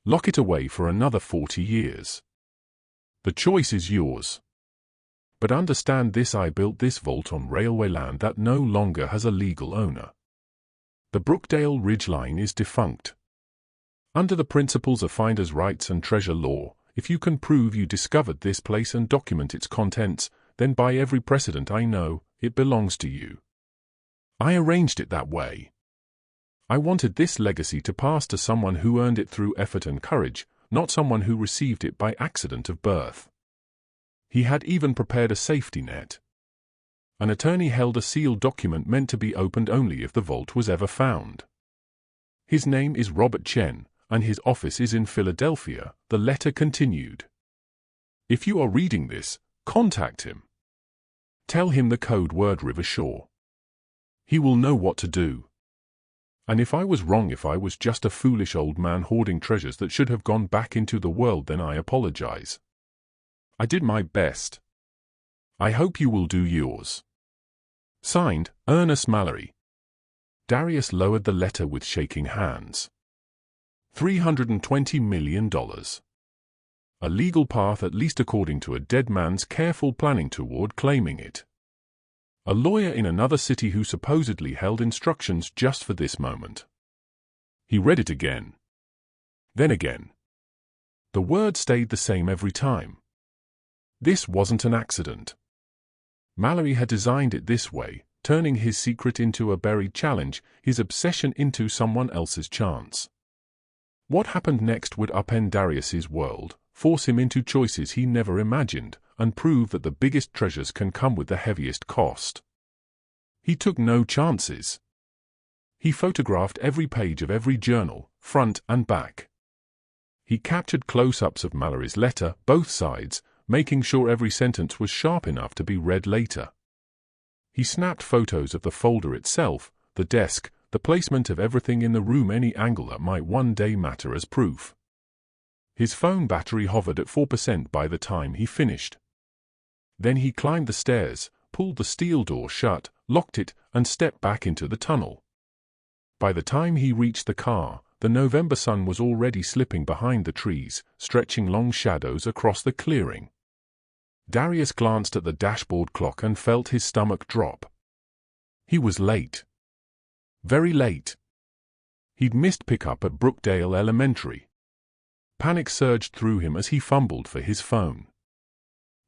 Lock it away for another 40 years. The choice is yours. But understand this: I built this vault on railway land that no longer has a legal owner. The Brookdale Ridge Line is defunct. Under the principles of finder's rights and treasure law, if you can prove you discovered this place and document its contents, then by every precedent I know, it belongs to you. I arranged it that way. I wanted this legacy to pass to someone who earned it through effort and courage, not someone who received it by accident of birth. He had even prepared a safety net. An attorney held a sealed document meant to be opened only if the vault was ever found. His name is Robert Chen, and his office is in Philadelphia, the letter continued. If you are reading this, contact him. Tell him the code word Rivershore. He will know what to do. And if I was wrong, if I was just a foolish old man hoarding treasures that should have gone back into the world, then I apologize. I did my best. I hope you will do yours. Signed, Ernest Mallory. Darius lowered the letter with shaking hands. $320 million. A legal path, at least according to a dead man's careful planning toward claiming it. A lawyer in another city who supposedly held instructions just for this moment. He read it again. Then again. The word stayed the same every time. This wasn't an accident. Mallory had designed it this way, turning his secret into a buried challenge, his obsession into someone else's chance. What happened next would upend Darius's world, force him into choices he never imagined, and prove that the biggest treasures can come with the heaviest cost. He took no chances. He photographed every page of every journal, front and back. He captured close-ups of Mallory's letter, both sides, making sure every sentence was sharp enough to be read later. He snapped photos of the folder itself, the desk, the placement of everything in the room, any angle that might one day matter as proof. His phone battery hovered at 4% by the time he finished. Then he climbed the stairs, pulled the steel door shut, locked it, and stepped back into the tunnel. By the time he reached the car, the November sun was already slipping behind the trees, stretching long shadows across the clearing. Darius glanced at the dashboard clock and felt his stomach drop. He was late. Very late. He'd missed pickup at Brookdale Elementary. Panic surged through him as he fumbled for his phone.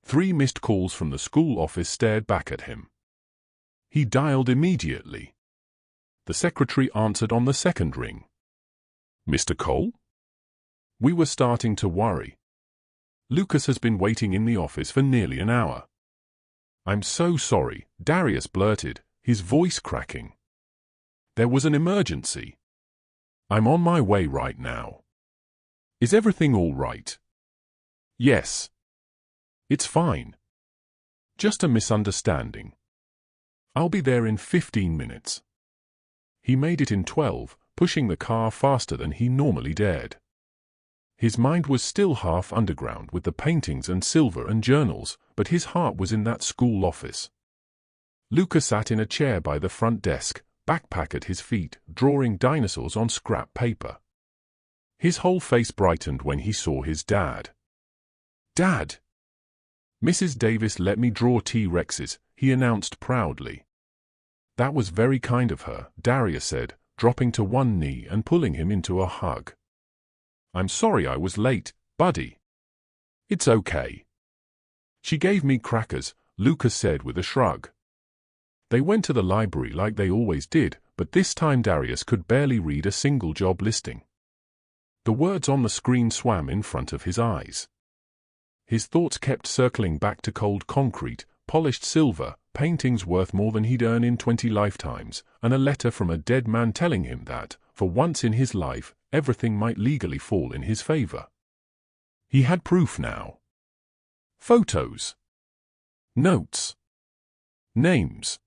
3 missed calls from the school office stared back at him. He dialed immediately. The secretary answered on the second ring. "Mr. Cole?" "We were starting to worry. Lucas has been waiting in the office for nearly an hour." "I'm so sorry," Darius blurted, his voice cracking. "There was an emergency. I'm on my way right now." "Is everything all right?" "Yes. It's fine. Just a misunderstanding. I'll be there in 15 minutes. He made it in 12, pushing the car faster than he normally dared. His mind was still half underground with the paintings and silver and journals, but his heart was in that school office. Lucas sat in a chair by the front desk, backpack at his feet, drawing dinosaurs on scrap paper. His whole face brightened when he saw his dad. "Dad!" "Mrs. Davis let me draw T-Rexes," he announced proudly. "That was very kind of her," Darius said, dropping to one knee and pulling him into a hug. "I'm sorry I was late, buddy." "It's okay." "She gave me crackers," Lucas said with a shrug. They went to the library like they always did, but this time Darius could barely read a single job listing. The words on the screen swam in front of his eyes. His thoughts kept circling back to cold concrete, polished silver, paintings worth more than he'd earn in 20 lifetimes, and a letter from a dead man telling him that, for once in his life, everything might legally fall in his favor. He had proof now. Photos. Notes. Names.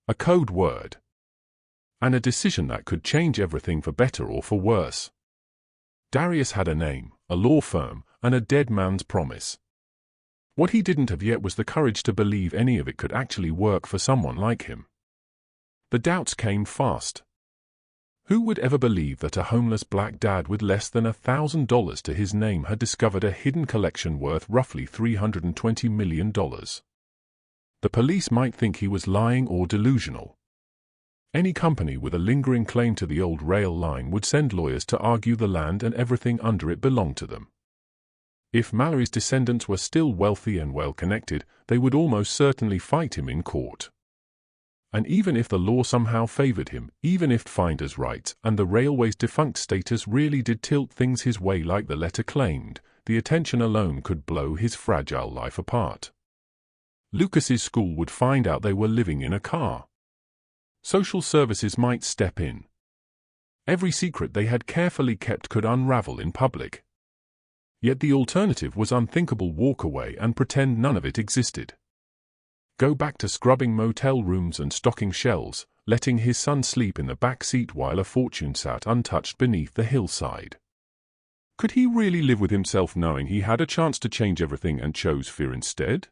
A code word. And a decision that could change everything for better or for worse. Darius had a name, a law firm, and a dead man's promise. What he didn't have yet was the courage to believe any of it could actually work for someone like him. The doubts came fast. Who would ever believe that a homeless black dad with less than $1,000 to his name had discovered a hidden collection worth roughly $320 million? The police might think he was lying or delusional. Any company with a lingering claim to the old rail line would send lawyers to argue the land and everything under it belonged to them. If Mallory's descendants were still wealthy and well-connected, they would almost certainly fight him in court. And even if the law somehow favored him, even if finders' rights and the railway's defunct status really did tilt things his way like the letter claimed, the attention alone could blow his fragile life apart. Lucas's school would find out they were living in a car. Social services might step in. Every secret they had carefully kept could unravel in public. Yet the alternative was unthinkable: walk away and pretend none of it existed. Go back to scrubbing motel rooms and stocking shelves, letting his son sleep in the back seat while a fortune sat untouched beneath the hillside. Could he really live with himself knowing he had a chance to change everything and chose fear instead?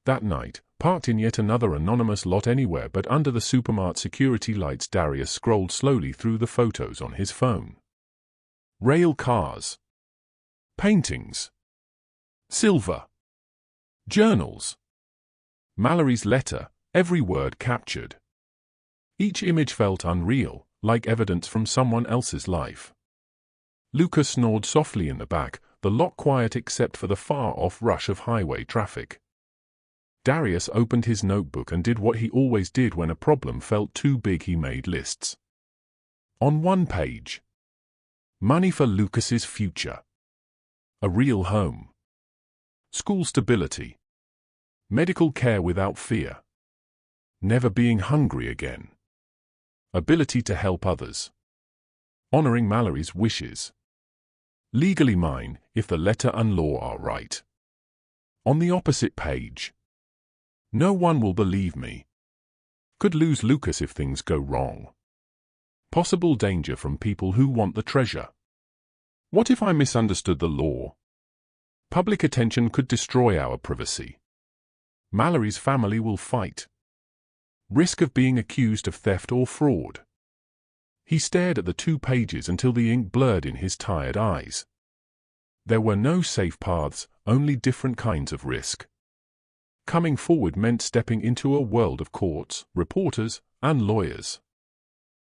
That night, parked in yet another anonymous lot anywhere but under the supermarket security lights, Darius scrolled slowly through the photos on his phone. Rail cars. Paintings. Silver. Journals. Mallory's letter, every word captured. Each image felt unreal, like evidence from someone else's life. Lucas snored softly in the back, the lot quiet except for the far-off rush of highway traffic. Darius opened his notebook and did what he always did when a problem felt too big. He made lists. On one page. Money for Lucas's future. A real home. School stability. Medical care without fear. Never being hungry again. Ability to help others. Honoring Mallory's wishes. Legally mine, if the letter and law are right. On the opposite page. No one will believe me. Could lose Lucas if things go wrong. Possible danger from people who want the treasure. What if I misunderstood the law? Public attention could destroy our privacy. Mallory's family will fight. Risk of being accused of theft or fraud. He stared at the 2 pages until the ink blurred in his tired eyes. There were no safe paths, only different kinds of risk. Coming forward meant stepping into a world of courts, reporters, and lawyers.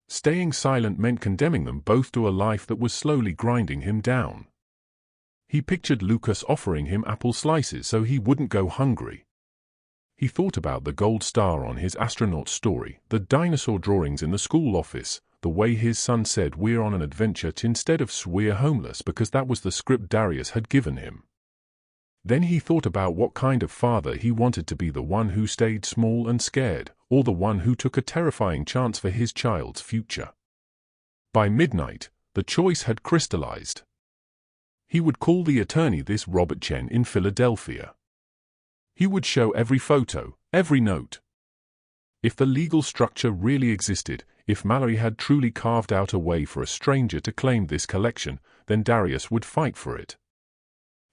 Staying silent meant condemning them both to a life that was slowly grinding him down. He pictured Lucas offering him apple slices so he wouldn't go hungry. He thought about the gold star on his astronaut story, the dinosaur drawings in the school office, the way his son said we're on an adventure instead of we're homeless because that was the script Darius had given him. Then he thought about what kind of father he wanted to be: the one who stayed small and scared, or the one who took a terrifying chance for his child's future. By midnight, the choice had crystallized. He would call the attorney, this Robert Chen in Philadelphia. He would show every photo, every note. If the legal structure really existed, if Mallory had truly carved out a way for a stranger to claim this collection, then Darius would fight for it.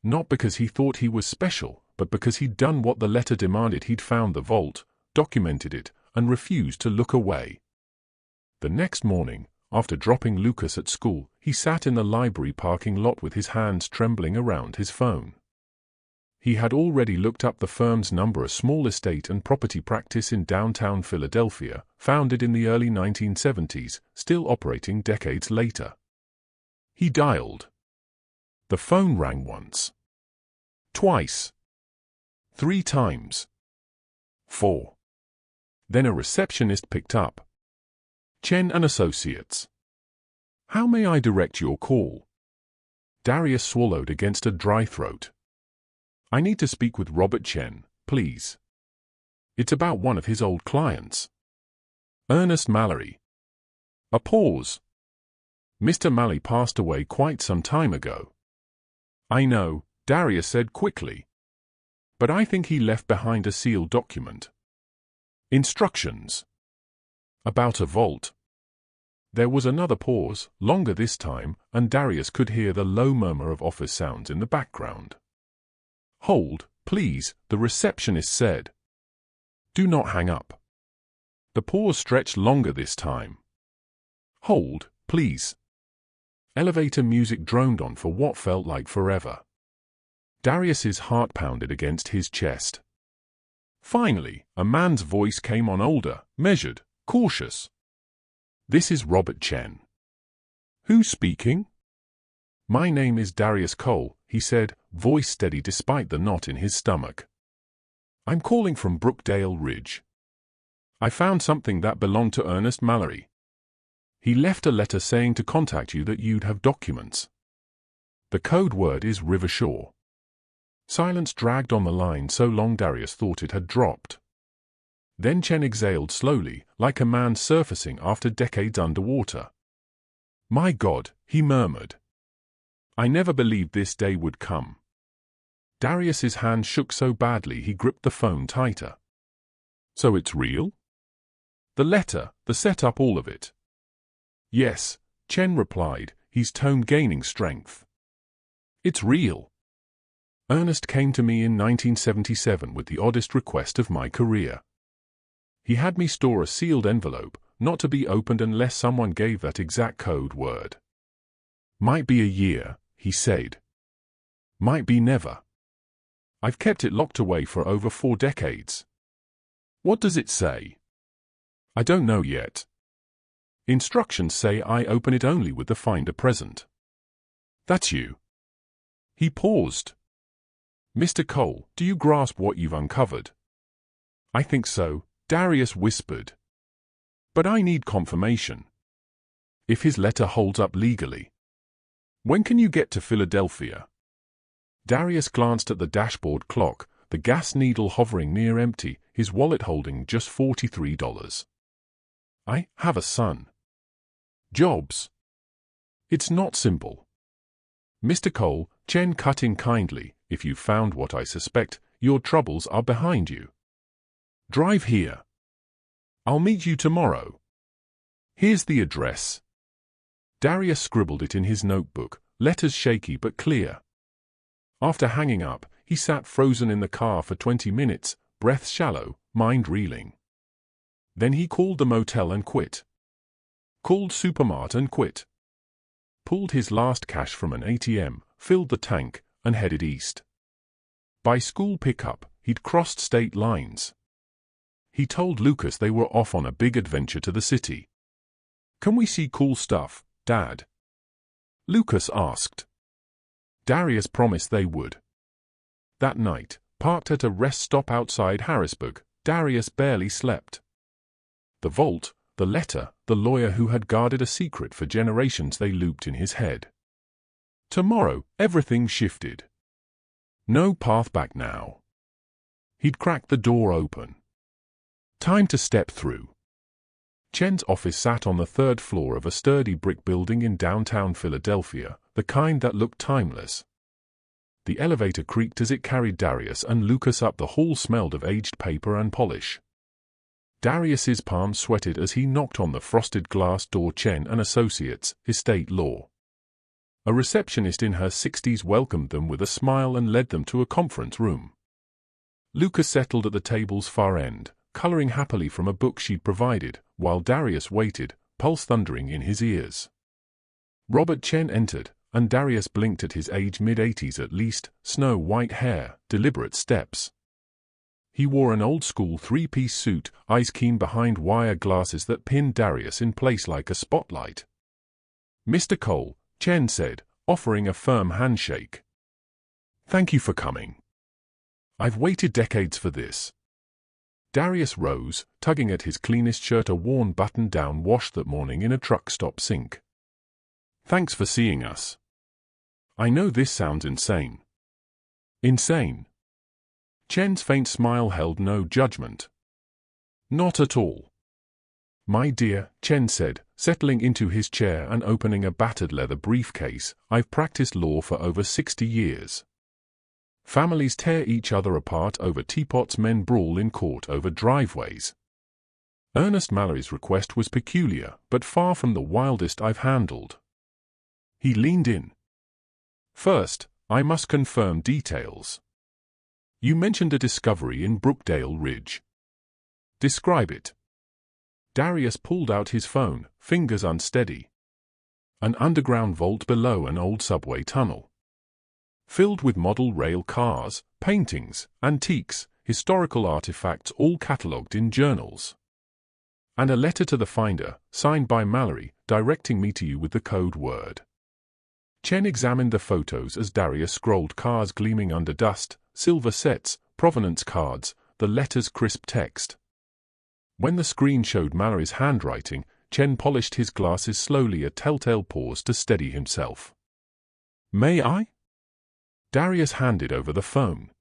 Not because he thought he was special, but because he'd done what the letter demanded. He'd found the vault, documented it, and refused to look away. The next morning, after dropping Lucas at school, he sat in the library parking lot with his hands trembling around his phone. He had already looked up the firm's number, a small estate and property practice in downtown Philadelphia, founded in the early 1970s, still operating decades later. He dialed. The phone rang once. Twice. 3 times. 4. Then a receptionist picked up. Chen and Associates. How may I direct your call? Darius swallowed against a dry throat. I need to speak with Robert Chen, please. It's about one of his old clients. Ernest Mallory. A pause. Mr. Mallory passed away quite some time ago. I know, Darius said quickly. But I think he left behind a sealed document. Instructions. About a vault. There was another pause, longer this time, and Darius could hear the low murmur of office sounds in the background. Hold, please, the receptionist said. Do not hang up. The pause stretched longer this time. Hold, please. Elevator music droned on for what felt like forever. Darius's heart pounded against his chest. Finally, a man's voice came on, older, measured, cautious. This is Robert Chen. Who's speaking? My name is Darius Cole, he said, voice steady despite the knot in his stomach. I'm calling from Brookdale Ridge. I found something that belonged to Ernest Mallory. He left a letter saying to contact you that you'd have documents. The code word is Rivershore. Silence dragged on the line so long Darius thought it had dropped. Then Chen exhaled slowly, like a man surfacing after decades underwater. My God, he murmured. I never believed this day would come. Darius's hand shook so badly he gripped the phone tighter. So it's real? The letter, the setup, all of it. Yes, Chen replied, his tone gaining strength. It's real. Ernest came to me in 1977 with the oddest request of my career. He had me store a sealed envelope, not to be opened unless someone gave that exact code word. Might be a year, he said. Might be never. I've kept it locked away for over 4 decades. What does it say? I don't know yet. Instructions say I open it only with the finder present. That's you. He paused. Mr. Cole, do you grasp what you've uncovered? I think so, Darius whispered. But I need confirmation. If his letter holds up legally. When can you get to Philadelphia? Darius glanced at the dashboard clock, the gas needle hovering near empty, his wallet holding just $43. I have a son. Jobs. It's not simple. Mr. Cole, Chen cut in kindly, if you found what I suspect, your troubles are behind you. Drive here. I'll meet you tomorrow. Here's the address. Darius scribbled it in his notebook, letters shaky but clear. After hanging up, he sat frozen in the car for 20 minutes, breath shallow, mind reeling. Then he called the motel and quit. Called Supermart and quit. Pulled his last cash from an ATM, filled the tank, and headed east. By school pickup, he'd crossed state lines. He told Lucas they were off on a big adventure to the city. Can we see cool stuff, Dad? Lucas asked. Darius promised they would. That night, parked at a rest stop outside Harrisburg, Darius barely slept. The vault, the letter, the lawyer who had guarded a secret for generations, they looped in his head. Tomorrow, everything shifted. No path back now. He'd cracked the door open. Time to step through. Chen's office sat on the 3rd floor of a sturdy brick building in downtown Philadelphia, the kind that looked timeless. The elevator creaked as it carried Darius and Lucas up. The hall smelled of aged paper and polish. Darius's palms sweated as he knocked on the frosted glass door. Chen and Associates, Estate Law. A receptionist in her 60s welcomed them with a smile and led them to a conference room. Lucas settled at the table's far end, coloring happily from a book she'd provided, while Darius waited, pulse thundering in his ears. Robert Chen entered, and Darius blinked at his age, mid-80s at least, snow-white hair, deliberate steps. He wore an old-school 3-piece suit, eyes keen behind wire glasses that pinned Darius in place like a spotlight. Mr. Cole, Chen said, offering a firm handshake. Thank you for coming. I've waited decades for this. Darius rose, tugging at his cleanest shirt, a worn button-down wash that morning in a truck stop sink. Thanks for seeing us. I know this sounds insane. Insane? Chen's faint smile held no judgment. Not at all. My dear, Chen said, settling into his chair and opening a battered leather briefcase, I've practiced law for over 60 years. Families tear each other apart over teapots, men brawl in court over driveways. Ernest Mallory's request was peculiar, but far from the wildest I've handled. He leaned in. First, I must confirm details. You mentioned a discovery in Brookdale Ridge. Describe it. Darius pulled out his phone, fingers unsteady. An underground vault below an old subway tunnel. Filled with model rail cars, paintings, antiques, historical artifacts, all catalogued in journals. And a letter to the finder, signed by Mallory, directing me to you with the code word. Chen examined the photos as Darius scrolled, cars gleaming under dust, silver sets, provenance cards, the letter's crisp text. When the screen showed Mallory's handwriting, Chen polished his glasses slowly, a telltale pause to steady himself. "May I?" Darius handed over the phone.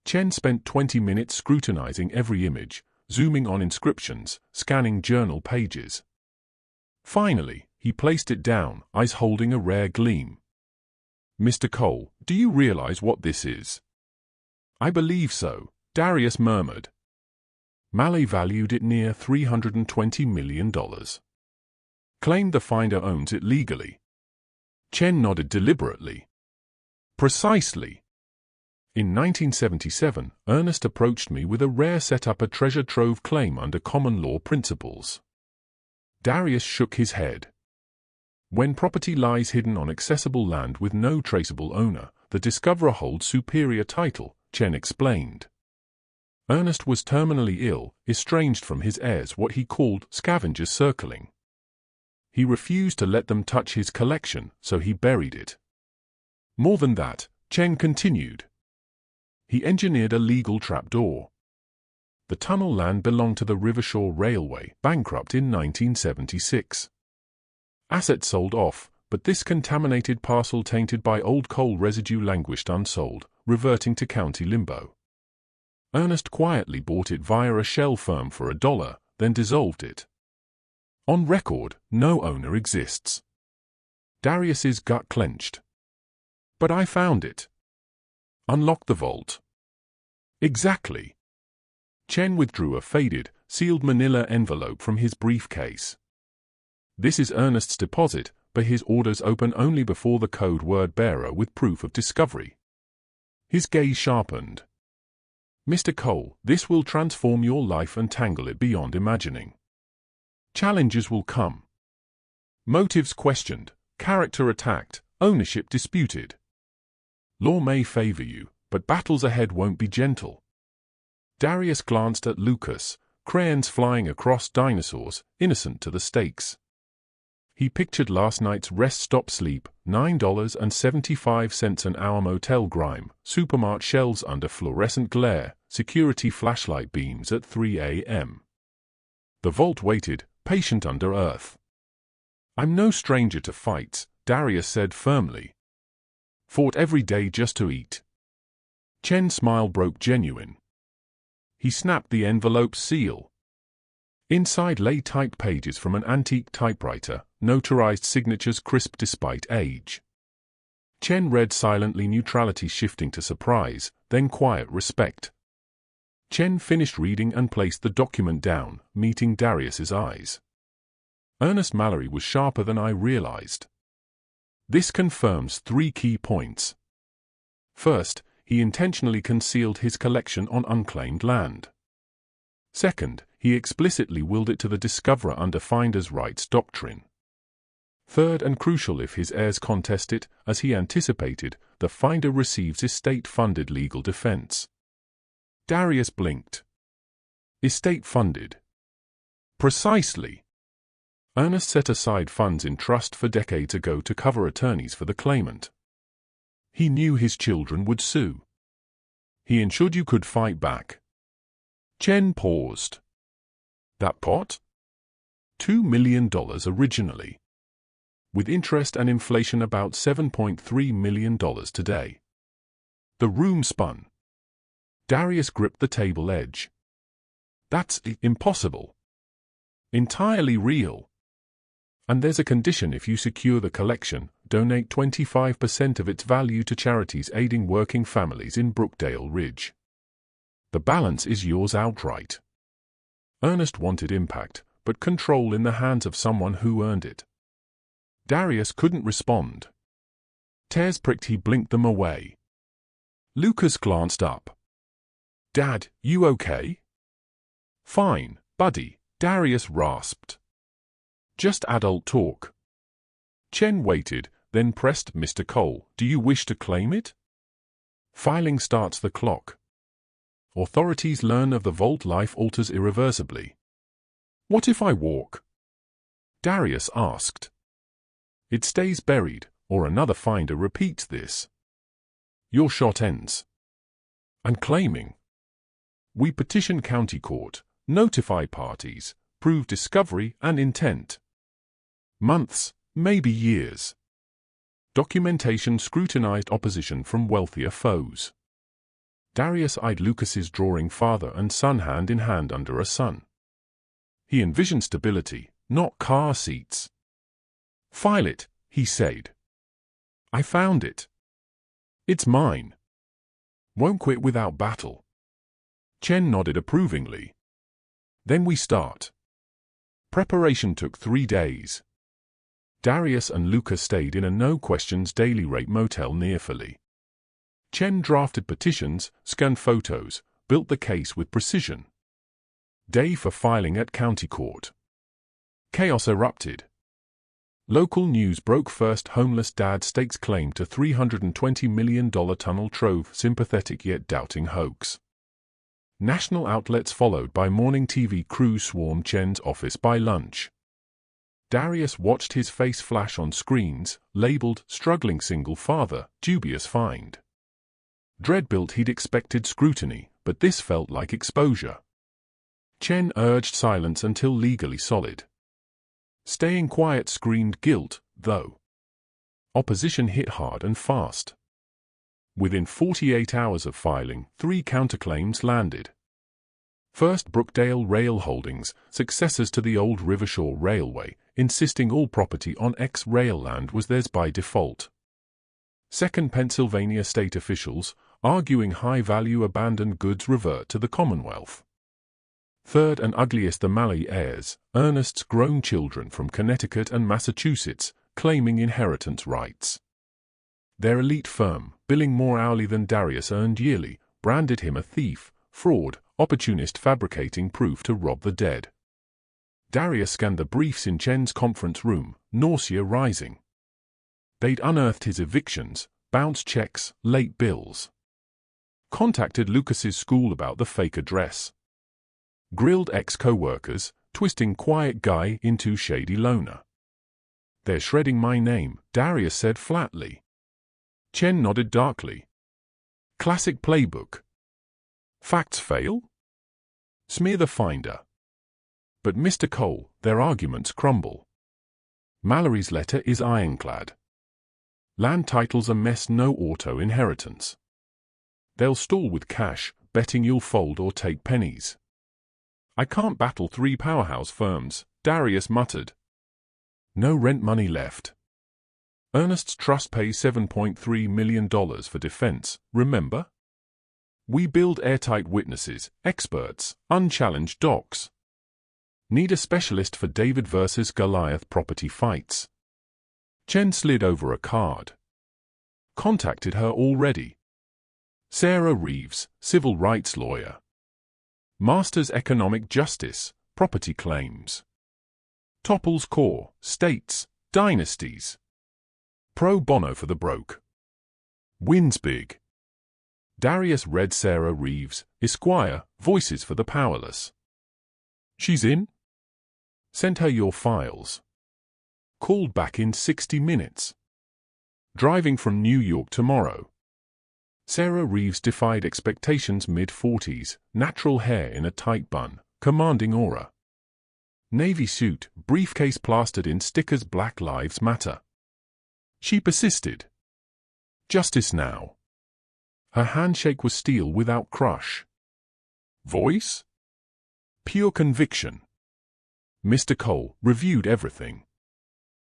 Chen spent 20 minutes scrutinizing every image, zooming on inscriptions, scanning journal pages. Finally, he placed it down, eyes holding a rare gleam. "Mr. Cole, do you realize what this is?" "I believe so," Darius murmured. Mallory valued it near $320 million. "Claimed the finder owns it legally." Chen nodded deliberately. "Precisely. In 1977, Ernest approached me with a rare set-up a treasure trove claim under common law principles." Darius shook his head. "When property lies hidden on accessible land with no traceable owner, the discoverer holds superior title," Chen explained. Ernest was terminally ill, estranged from his heirs, what he called scavengers circling. He refused to let them touch his collection, so he buried it. More than that, Chen continued. He engineered a legal trapdoor. The tunnel land belonged to the Rivershore Railway, bankrupt in 1976. Assets sold off, but this contaminated parcel tainted by old coal residue languished unsold, reverting to county limbo. Ernest quietly bought it via a shell firm for $1, then dissolved it. On record, no owner exists. Darius's gut clenched. "But I found it." "Unlock the vault." "Exactly." Chen withdrew a faded, sealed manila envelope from his briefcase. "This is Ernest's deposit, but his orders open only before the code word bearer with proof of discovery." His gaze sharpened. "Mr. Cole, this will transform your life and tangle it beyond imagining. Challenges will come. Motives questioned, character attacked, ownership disputed. Law may favor you, but battles ahead won't be gentle." Darius glanced at Lucas, crayons flying across dinosaurs, innocent to the stakes. He pictured last night's rest stop sleep, $9.75 an hour motel grime, supermart shelves under fluorescent glare, security flashlight beams at 3 a.m. The vault waited, patient under earth. "I'm no stranger to fights," Darius said firmly. "Fought every day just to eat." Chen's smile broke genuine. He snapped the envelope's seal. Inside lay typed pages from an antique typewriter, notarized signatures crisp despite age. Chen read silently, neutrality shifting to surprise, then quiet respect. Chen finished reading and placed the document down, meeting Darius's eyes. "Ernest Mallory was sharper than I realized. This confirms 3 key points. First, he intentionally concealed his collection on unclaimed land. Second, he explicitly willed it to the discoverer under finder's rights doctrine. Third, and crucial, if his heirs contest it, as he anticipated, the finder receives estate-funded legal defense." Darius blinked. "Estate-funded?" "Precisely. Ernest set aside funds in trust for decades ago to cover attorneys for the claimant. He knew his children would sue. He ensured you could fight back." Chen paused. "That pot? $2 million originally. With interest and inflation about $7.3 million today." The room spun. Darius gripped the table edge. "That's impossible. Entirely real. And there's a condition: if you secure the collection, donate 25% of its value to charities aiding working families in Brookdale Ridge. The balance is yours outright." Ernest wanted impact, but control in the hands of someone who earned it. Darius couldn't respond. Tears pricked, he blinked them away. Lucas glanced up. "Dad, you okay?" "Fine, buddy," Darius rasped. "Just adult talk." Chen waited, then pressed, "Mr. Cole, do you wish to claim it? Filing starts the clock. Authorities learn of the vault, life alters irreversibly." "What if I walk?" Darius asked. "It stays buried, or another finder repeats this. Your shot ends." "And claiming?" "We petition county court. notify parties, prove discovery and intent. Months, maybe years. Documentation scrutinized opposition from wealthier foes. Darius eyed Lucas's drawing father and son hand in hand under a sun. He envisioned stability, not car seats. "File it," he said. "I found it. It's mine. Won't quit without battle." Chen nodded approvingly. "Then we start." Preparation took 3 days. Darius and Lucas stayed in a no-questions daily rate motel near Philly. Chen drafted petitions, scanned photos, built the case with precision. Day for filing at county court. Chaos erupted. Local news broke first. Homeless dad stakes claim to $320 million tunnel trove, sympathetic yet doubting hoax. National outlets followed by morning TV crews swarmed Chen's office by lunch. Darius watched his face flash on screens, labeled "struggling single father, dubious find." Dread built. He'd expected scrutiny, but this felt like exposure. Chen urged silence until legally solid. Staying quiet screamed guilt, though. Opposition hit hard and fast. Within 48 hours of filing, 3 counterclaims landed. First, Brookdale Rail Holdings, successors to the old Rivershore Railway, insisting all property on ex-rail land was theirs by default. Second, Pennsylvania state officials, arguing high-value abandoned goods revert to the Commonwealth. Third, and ugliest, the Malley heirs, Ernest's grown children from Connecticut and Massachusetts, claiming inheritance rights. Their elite firm, billing more hourly than Darius earned yearly, branded him a thief, fraud, opportunist, fabricating proof to rob the dead. Darius scanned the briefs in Chen's conference room, nausea rising. They'd unearthed his evictions, bounced checks, late bills. Contacted Lucas's school about the fake address. Grilled ex-co-workers, twisting quiet guy into shady loner. "They're shredding my name," Darius said flatly. Chen nodded darkly. Classic playbook. Facts fail? Smear the finder. But Mr. Cole, their arguments crumble. Mallory's letter is ironclad. Land titles a mess, no auto inheritance. They'll stall with cash, betting you'll fold or take pennies. "I can't battle 3 powerhouse firms," Darius muttered. No rent money left. Ernest's trust pays $7.3 million for defense, remember? We build airtight witnesses, experts, unchallenged docs. Need a specialist for David versus Goliath property fights. Chen slid over a card. Contacted her already. Sarah Reeves, civil rights lawyer. Masters economic justice, property claims. Topples core, states, dynasties. Pro bono for the broke. Wins big. Darius read Sarah Reeves, Esquire, Voices for the Powerless. She's in? Send her your files. Called back in 60 minutes. Driving from New York tomorrow. Sarah Reeves defied expectations, mid-40s, natural hair in a tight bun, commanding aura. Navy suit, briefcase plastered in stickers, Black Lives Matter. She persisted. Justice now. Her handshake was steel without crush. Voice? Pure conviction. Mr. Cole reviewed everything.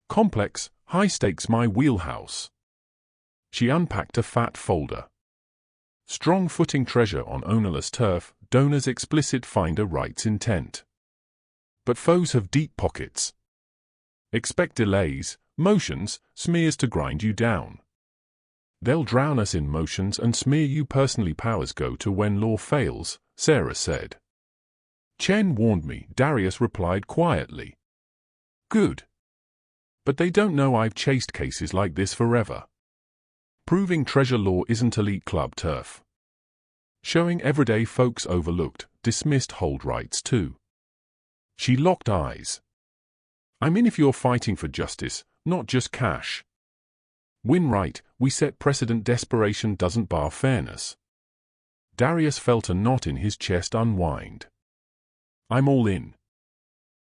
Complex, high stakes, my wheelhouse. She unpacked a fat folder. Strong footing, treasure on ownerless turf, donors explicit, finder rights intent. But foes have deep pockets. Expect delays, motions, smears to grind you down. They'll drown us in motions and smear you personally. Powers go to when law fails, Sarah said. Chen warned me, Darius replied quietly. Good. But they don't know I've chased cases like this forever. Proving treasure law isn't elite club turf. Showing everyday folks overlooked, dismissed hold rights too. She locked eyes. I'm in if you're fighting for justice, not just cash. Win right, we set precedent. Desperation doesn't bar fairness. Darius felt a knot in his chest unwind. I'm all in.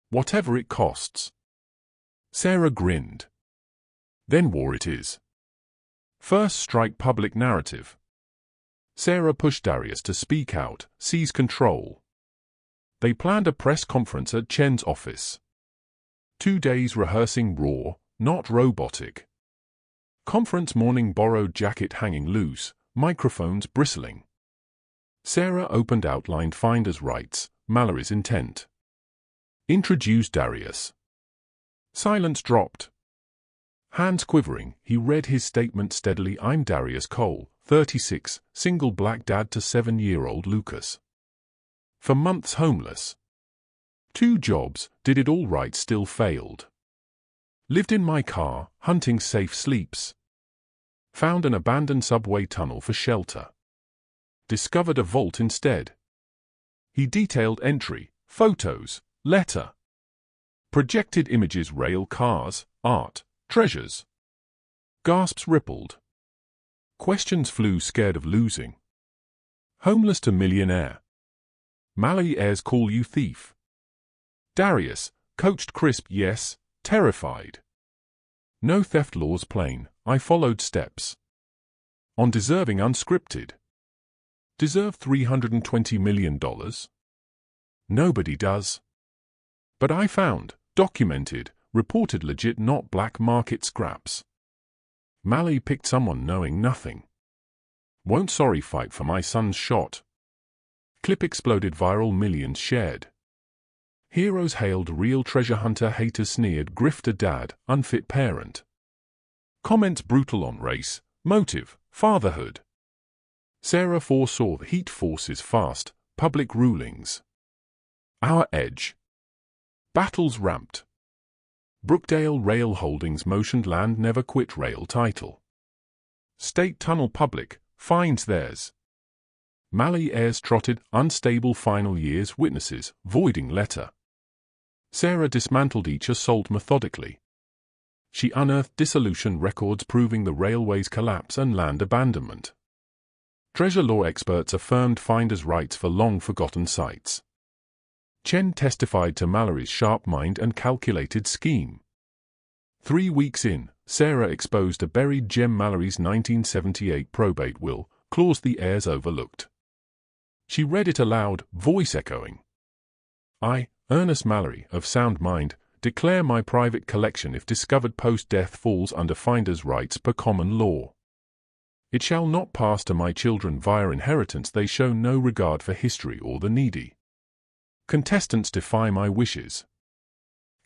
Whatever it costs. Sarah grinned. Then war it is. First strike public narrative. Sarah pushed Darius to speak out, seize control. They planned a press conference at Chen's office. 2 days rehearsing raw, not robotic. Conference morning, borrowed jacket hanging loose, microphones bristling. Sarah opened, outlined Finder's rights, Mallory's intent. Introduced Darius. Silence dropped. Hands quivering, he read his statement steadily. I'm Darius Cole, 36, single black dad to 7-year-old Lucas. For months homeless. 2 jobs, did it all right, still failed. Lived in my car, hunting safe sleeps. Found an abandoned subway tunnel for shelter. Discovered a vault instead. He detailed entry, photos, letter. Projected images, rail cars, art, treasures. Gasps rippled. Questions flew, scared of losing. Homeless to millionaire. Mallory heirs call you thief. Darius, coached crisp, yes, terrified. No theft laws plain, I followed steps. On deserving unscripted. Deserve $320 million? Nobody does. But I found, documented, reported legit, not black market scraps. Mallory picked someone knowing nothing. Won't sorry fight for my son's shot. Clip exploded, viral, millions shared. Heroes hailed, real treasure hunter, haters sneered, grifter dad, unfit parent. Comments brutal on race, motive, fatherhood. Sarah foresaw the heat forces fast, public rulings. Our edge. Battles ramped. Brookdale Rail Holdings motioned land never quit rail title. State tunnel public, finds theirs. Mallory heirs trotted, unstable final years, witnesses, voiding letter. Sarah dismantled each assault methodically. She unearthed dissolution records proving the railway's collapse and land abandonment. Treasure law experts affirmed Finder's rights for long-forgotten sites. Chen testified to Mallory's sharp mind and calculated scheme. 3 weeks in, Sarah exposed a buried gem, Mallory's 1978 probate will, clause the heirs overlooked. She read it aloud, voice echoing. I, Ernest Mallory, of sound mind, declare my private collection, if discovered post-death, falls under Finder's rights per common law. It shall not pass to my children via inheritance. They show no regard for history or the needy. Contestants defy my wishes.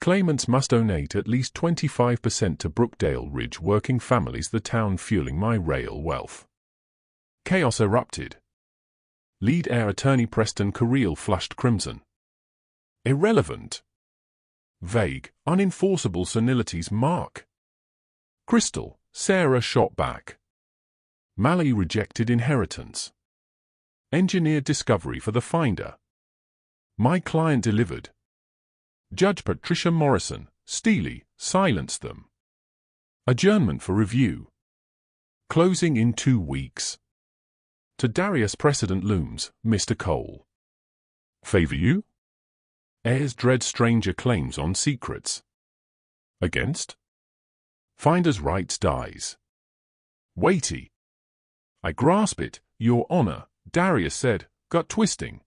Claimants must donate at least 25% to Brookdale Ridge working families, the town fueling my rail wealth. Chaos erupted. Lead heir attorney Preston Carreel flushed crimson. Irrelevant. Vague, unenforceable senilities mark. Crystal, Sarah shot back. Mallory rejected inheritance. Engineered discovery for the finder. My client delivered. Judge Patricia Morrison, Steely, silenced them. Adjournment for review. Closing in 2 weeks. To Darius, precedent looms, Mr. Cole. Favor you? Heirs dread stranger claims on secrets. Against? Finder's rights dies. Weighty. I grasp it, Your Honor, Darius said, gut twisting.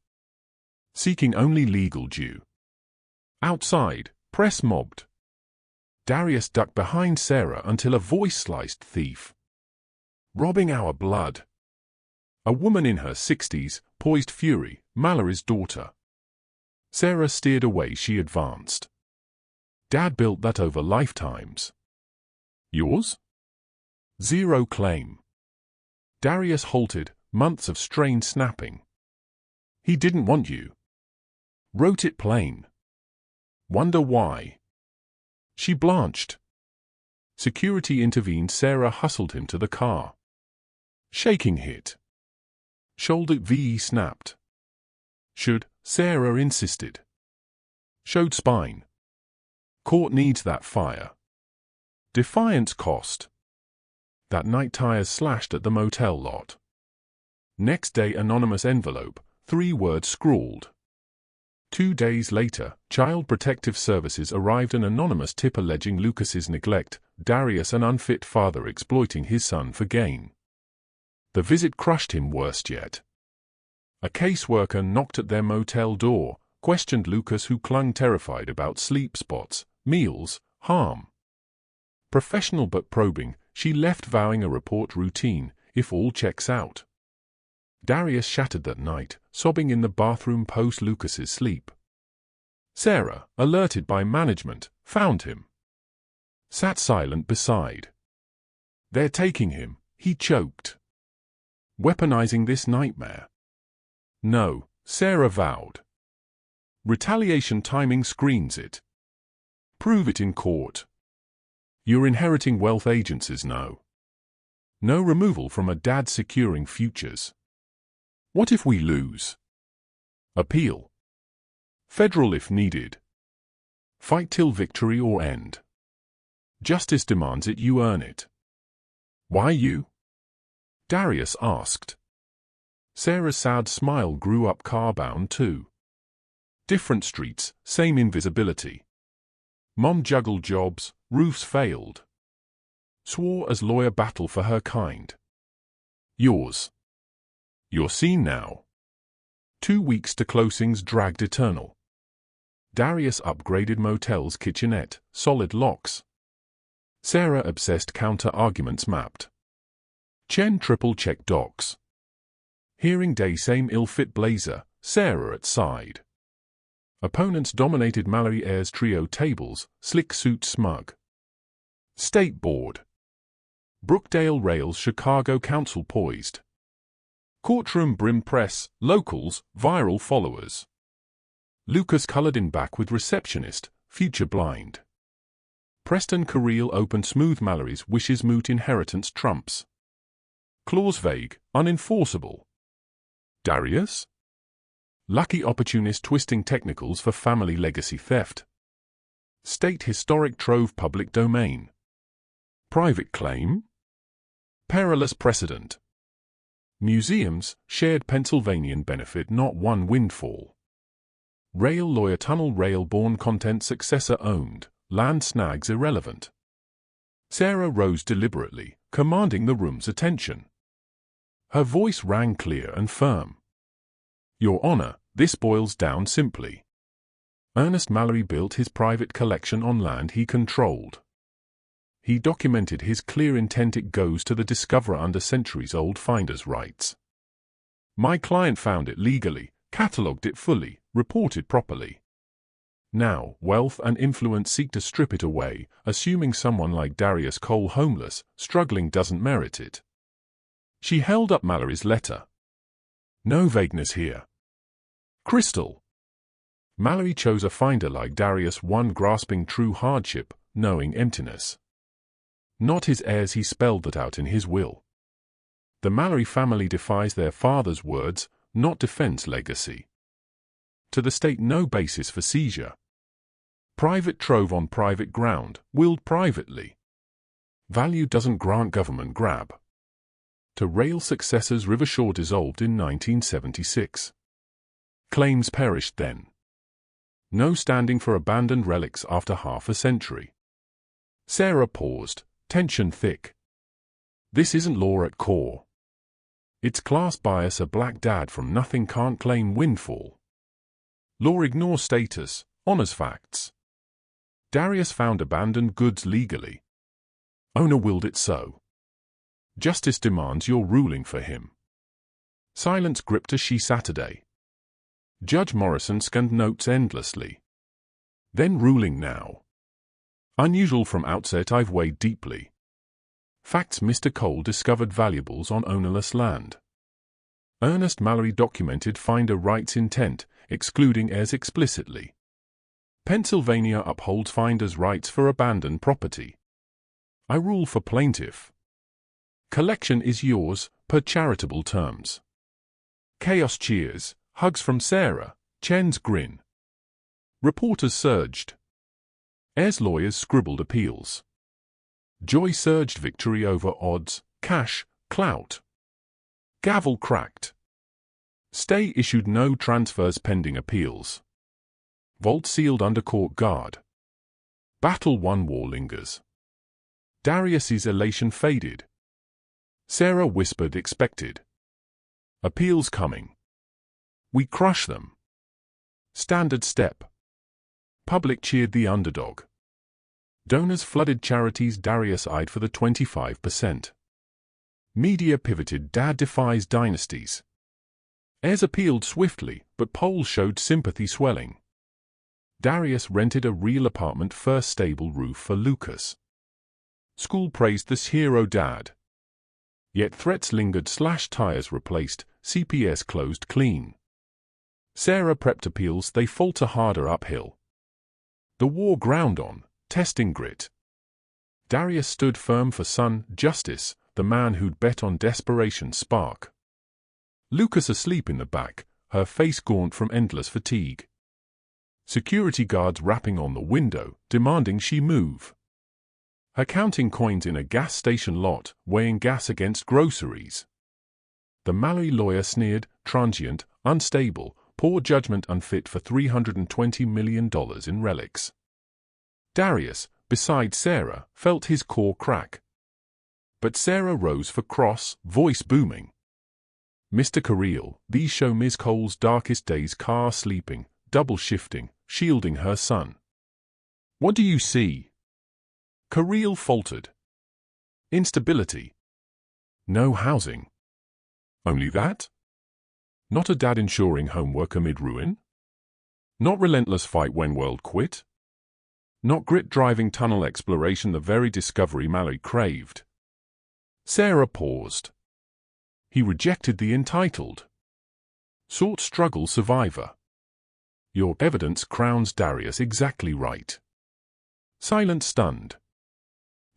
Seeking only legal due. Outside, press mobbed. Darius ducked behind Sarah until a voice sliced, thief. Robbing our blood. A woman in her 60s, poised fury, Mallory's daughter. Sarah steered away, she advanced. Dad built that over lifetimes. Yours? Zero claim. Darius halted, months of strained snapping. He didn't want you. Wrote it plain. Wonder why? She blanched. Security intervened. Sarah hustled him to the car. Shaking hit. Shoulder VE snapped. Should, Sarah insisted. Showed spine. Court needs that fire. Defiance cost. That night tires slashed at the motel lot. Next day anonymous envelope, 3 words scrawled. 2 days later, Child Protective Services arrived, an anonymous tip alleging Lucas's neglect, Darius an unfit father exploiting his son for gain. The visit crushed him worst yet. A caseworker knocked at their motel door, questioned Lucas, who clung terrified about sleep spots, meals, harm. Professional but probing, she left, vowing a report routine, if all checks out. Darius shattered that night, sobbing in the bathroom post Lucas's sleep. Sarah, alerted by management, found him. Sat silent beside. "They're taking him," he choked. "Weaponizing this nightmare." "No," Sarah vowed. "Retaliation timing screens it. Prove it in court. You're inheriting wealth agencies, no. No removal from a dad securing futures. What if we lose? Appeal. Federal if needed. Fight till victory or end. Justice demands it, you earn it." "Why you?" Darius asked. Sarah's sad smile grew up. Car-bound too. Different streets, same invisibility. Mom juggled jobs, roofs failed. Swore as lawyer battle for her kind. Yours. You're seen now. 2 weeks to closings dragged eternal. Darius upgraded motel's kitchenette, solid locks. Sarah obsessed counter-arguments mapped. Chen triple-check docs. Hearing day same ill-fit blazer, Sarah at side. Opponents dominated Mallory Ayres trio tables, slick suit smug. State board. Brookdale rails Chicago council poised. Courtroom brim press, locals, viral followers. Lucas colored in back with receptionist, future blind. Preston Carril open smooth, Mallory's wishes moot, inheritance trumps. Clause vague, unenforceable. Darius? Lucky opportunist twisting technicals for family legacy theft. State historic trove public domain. Private claim? Perilous precedent. Museums, shared Pennsylvanian benefit, not one windfall. Rail lawyer tunnel rail-borne content successor owned, land snags irrelevant. Sarah rose deliberately, commanding the room's attention. Her voice rang clear and firm. "Your Honor, this boils down simply. Ernest Mallory built his private collection on land he controlled. He documented his clear intent. It goes to the discoverer under centuries-old finder's rights. My client found it legally, catalogued it fully, reported properly. Now, wealth and influence seek to strip it away, assuming someone like Darius Cole, homeless, struggling, doesn't merit it." She held up Mallory's letter. "No vagueness here. Crystal." Mallory chose a finder like Darius, one grasping true hardship, knowing emptiness. Not his heirs, he spelled that out in his will. The Mallory family defies their father's words, not defense legacy. To the state, no basis for seizure. Private trove on private ground, willed privately. Value doesn't grant, government grab. To rail successors, Rivershore dissolved in 1976. Claims perished then. No standing for abandoned relics after half a century. Sarah paused, tension thick. This isn't law at core. It's class bias. A black dad from nothing can't claim windfall. Law ignores status, honors facts. Darius found abandoned goods legally. Owner willed it so. Justice demands your ruling for him. Silence gripped her. She Saturday. Judge Morrison scanned notes endlessly. Then ruling now. Unusual from outset, I've weighed deeply. Facts: Mr. Cole discovered valuables on ownerless land. Ernest Mallory documented finder rights intent, excluding heirs explicitly. Pennsylvania upholds finder's rights for abandoned property. I rule for plaintiff. Collection is yours, per charitable terms. Chaos cheers, hugs from Sarah, Chen's grin. Reporters surged. Heirs' lawyers scribbled appeals. Joy surged, victory over odds, cash, clout. Gavel cracked. Stay issued, no transfers pending appeals. Vault sealed under court guard. Battle won, war lingers. Darius's elation faded. Sarah whispered expected. Appeals coming. We crush them. Standard step. Public cheered the underdog. Donors flooded charities Darius eyed for the 25%. Media pivoted Dad defies dynasties. Heirs appealed swiftly, but polls showed sympathy swelling. Darius rented a real apartment first stable roof for Lucas. School praised this hero dad. Yet threats lingered, slashed tires replaced, CPS closed clean. Sarah prepped appeals, they falter harder uphill. The war ground on, testing grit. Darius stood firm for son, justice, the man who'd bet on desperation spark. Lucas asleep in the back, her face gaunt from endless fatigue. Security guards rapping on the window, demanding she move. Her counting coins in a gas station lot, weighing gas against groceries. The Mallory lawyer sneered, transient, unstable, poor judgment unfit for $320 million in relics. Darius, beside Sarah, felt his core crack. But Sarah rose for cross, voice booming. Mr. Careel, these show Ms. Cole's darkest days, car sleeping, double shifting, shielding her son. What do you see? Careel faltered. Instability. No housing. Only that? Not a dad ensuring homework amid ruin? Not relentless fight when world quit? Not grit driving tunnel exploration, the very discovery Mallory craved. Sarah paused. He rejected the entitled. Sought struggle survivor. Your evidence crowns Darius exactly right. Silence stunned.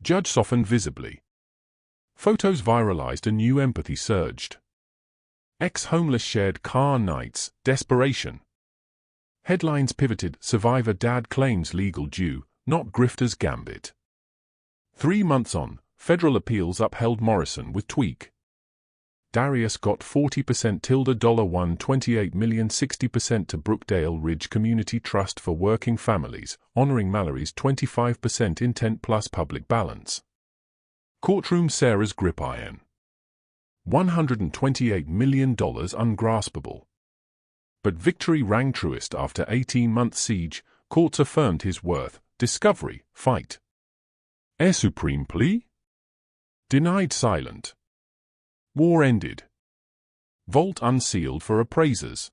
Judge softened visibly. Photos viralized, a new empathy surged. Ex-homeless shared car nights, desperation. Headlines pivoted, survivor dad claims legal due, not grifter's gambit. 3 months on, federal appeals upheld Morrison with tweak. Darius got 40% $128 million, 60% to Brookdale Ridge Community Trust for Working Families, honoring Mallory's 25% intent plus public balance. Courtroom Sarah's grip iron. $128 million ungraspable. But victory rang truest after 18-month siege, courts affirmed his worth, discovery, fight. Heir supreme plea? Denied silent. War ended. Vault unsealed for appraisers.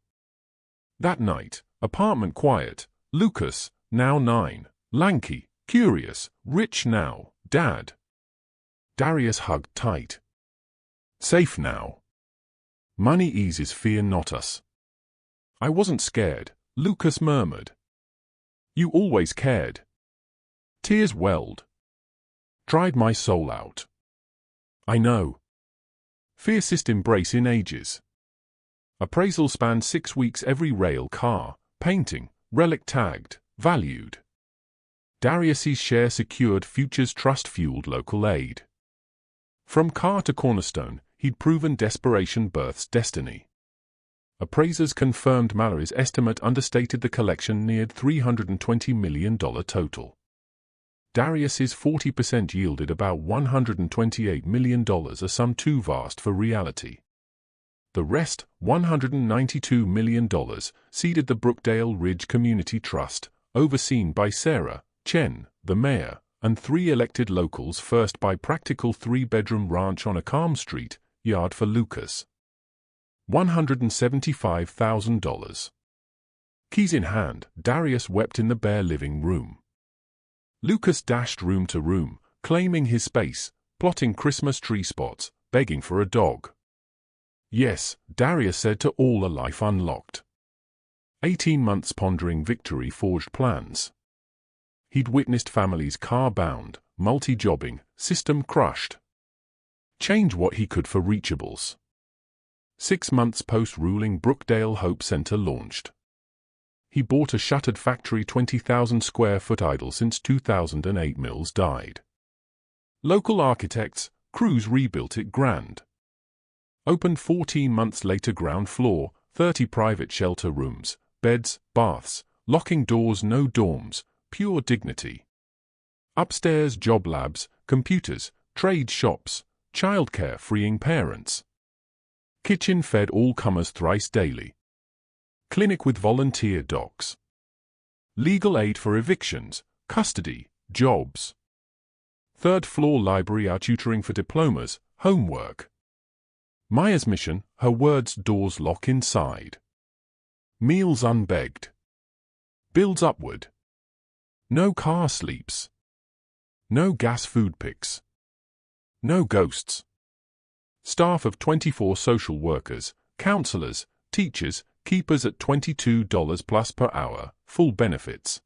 That night, apartment quiet, Lucas, now 9, lanky, curious, rich now, dad. Darius hugged tight. Safe now. Money eases fear, not us. I wasn't scared, Lucas murmured. You always cared. Tears welled. Tried my soul out. I know. Fiercest embrace in ages. Appraisal spanned 6 weeks, every rail, car, painting, relic tagged, valued. Darius's share secured, futures trust-fueled local aid. From car to cornerstone, he'd proven desperation births destiny. Appraisers confirmed Mallory's estimate understated the collection, neared $320 million total. Darius's 40% yielded about $128 million, a sum too vast for reality. The rest, $192 million, seeded the Brookdale Ridge Community Trust, overseen by Sarah, Chen, the mayor, and 3 elected locals, first by practical 3-bedroom ranch on a calm street, yard for Lucas. $175,000. Keys in hand, Darius wept in the bare living room. Lucas dashed room to room, claiming his space, plotting Christmas tree spots, begging for a dog. Yes, Darius said to all, a life unlocked. 18 months pondering victory forged plans. He'd witnessed families car-bound, multi-jobbing, system crushed. Change what he could for reachables. 6 months post-ruling, Brookdale Hope Center launched. He bought a shuttered factory, 20,000 square foot, idle since 2008. Mills died. Local architects, crews rebuilt it grand. Opened 14 months later, ground floor, 30 private shelter rooms, beds, baths, locking doors, no dorms, pure dignity. Upstairs, job labs, computers, trade shops, childcare freeing parents. Kitchen fed all comers thrice daily. Clinic with volunteer docs. Legal aid for evictions, custody, jobs. Third floor library, our tutoring for diplomas, homework. Maya's mission, her words, doors lock inside. Meals unbegged. Builds upward. No car sleeps. No gas food picks. No ghosts. Staff of 24 social workers, counselors, teachers, keepers at $22 plus per hour, full benefits.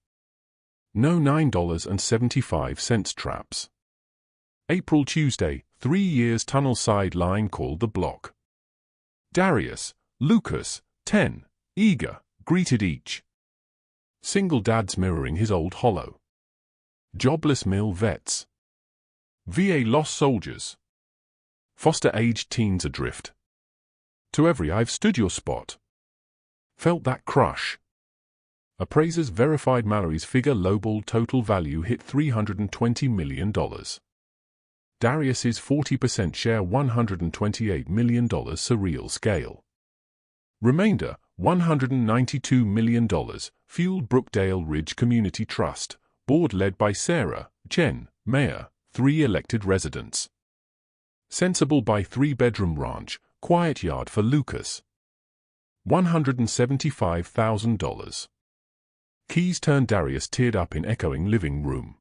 No $9.75 traps. April Tuesday, 3 years tunnel side line called the block. Darius, Lucas, 10, eager, greeted each. Single dads mirroring his old hollow. Jobless mill vets. VA lost soldiers. Foster-aged teens adrift. To every I've stood your spot. Felt that crush. Appraisers verified Mallory's figure lowballed total value hit $320 million. Darius's 40% share $128 million surreal scale. Remainder, $192 million, fueled Brookdale Ridge Community Trust, board led by Sarah, Jen, mayor, 3 elected residents. Sensible by 3-bedroom ranch, quiet yard for Lucas. $175,000. Keys turned Darius teared up in echoing living room.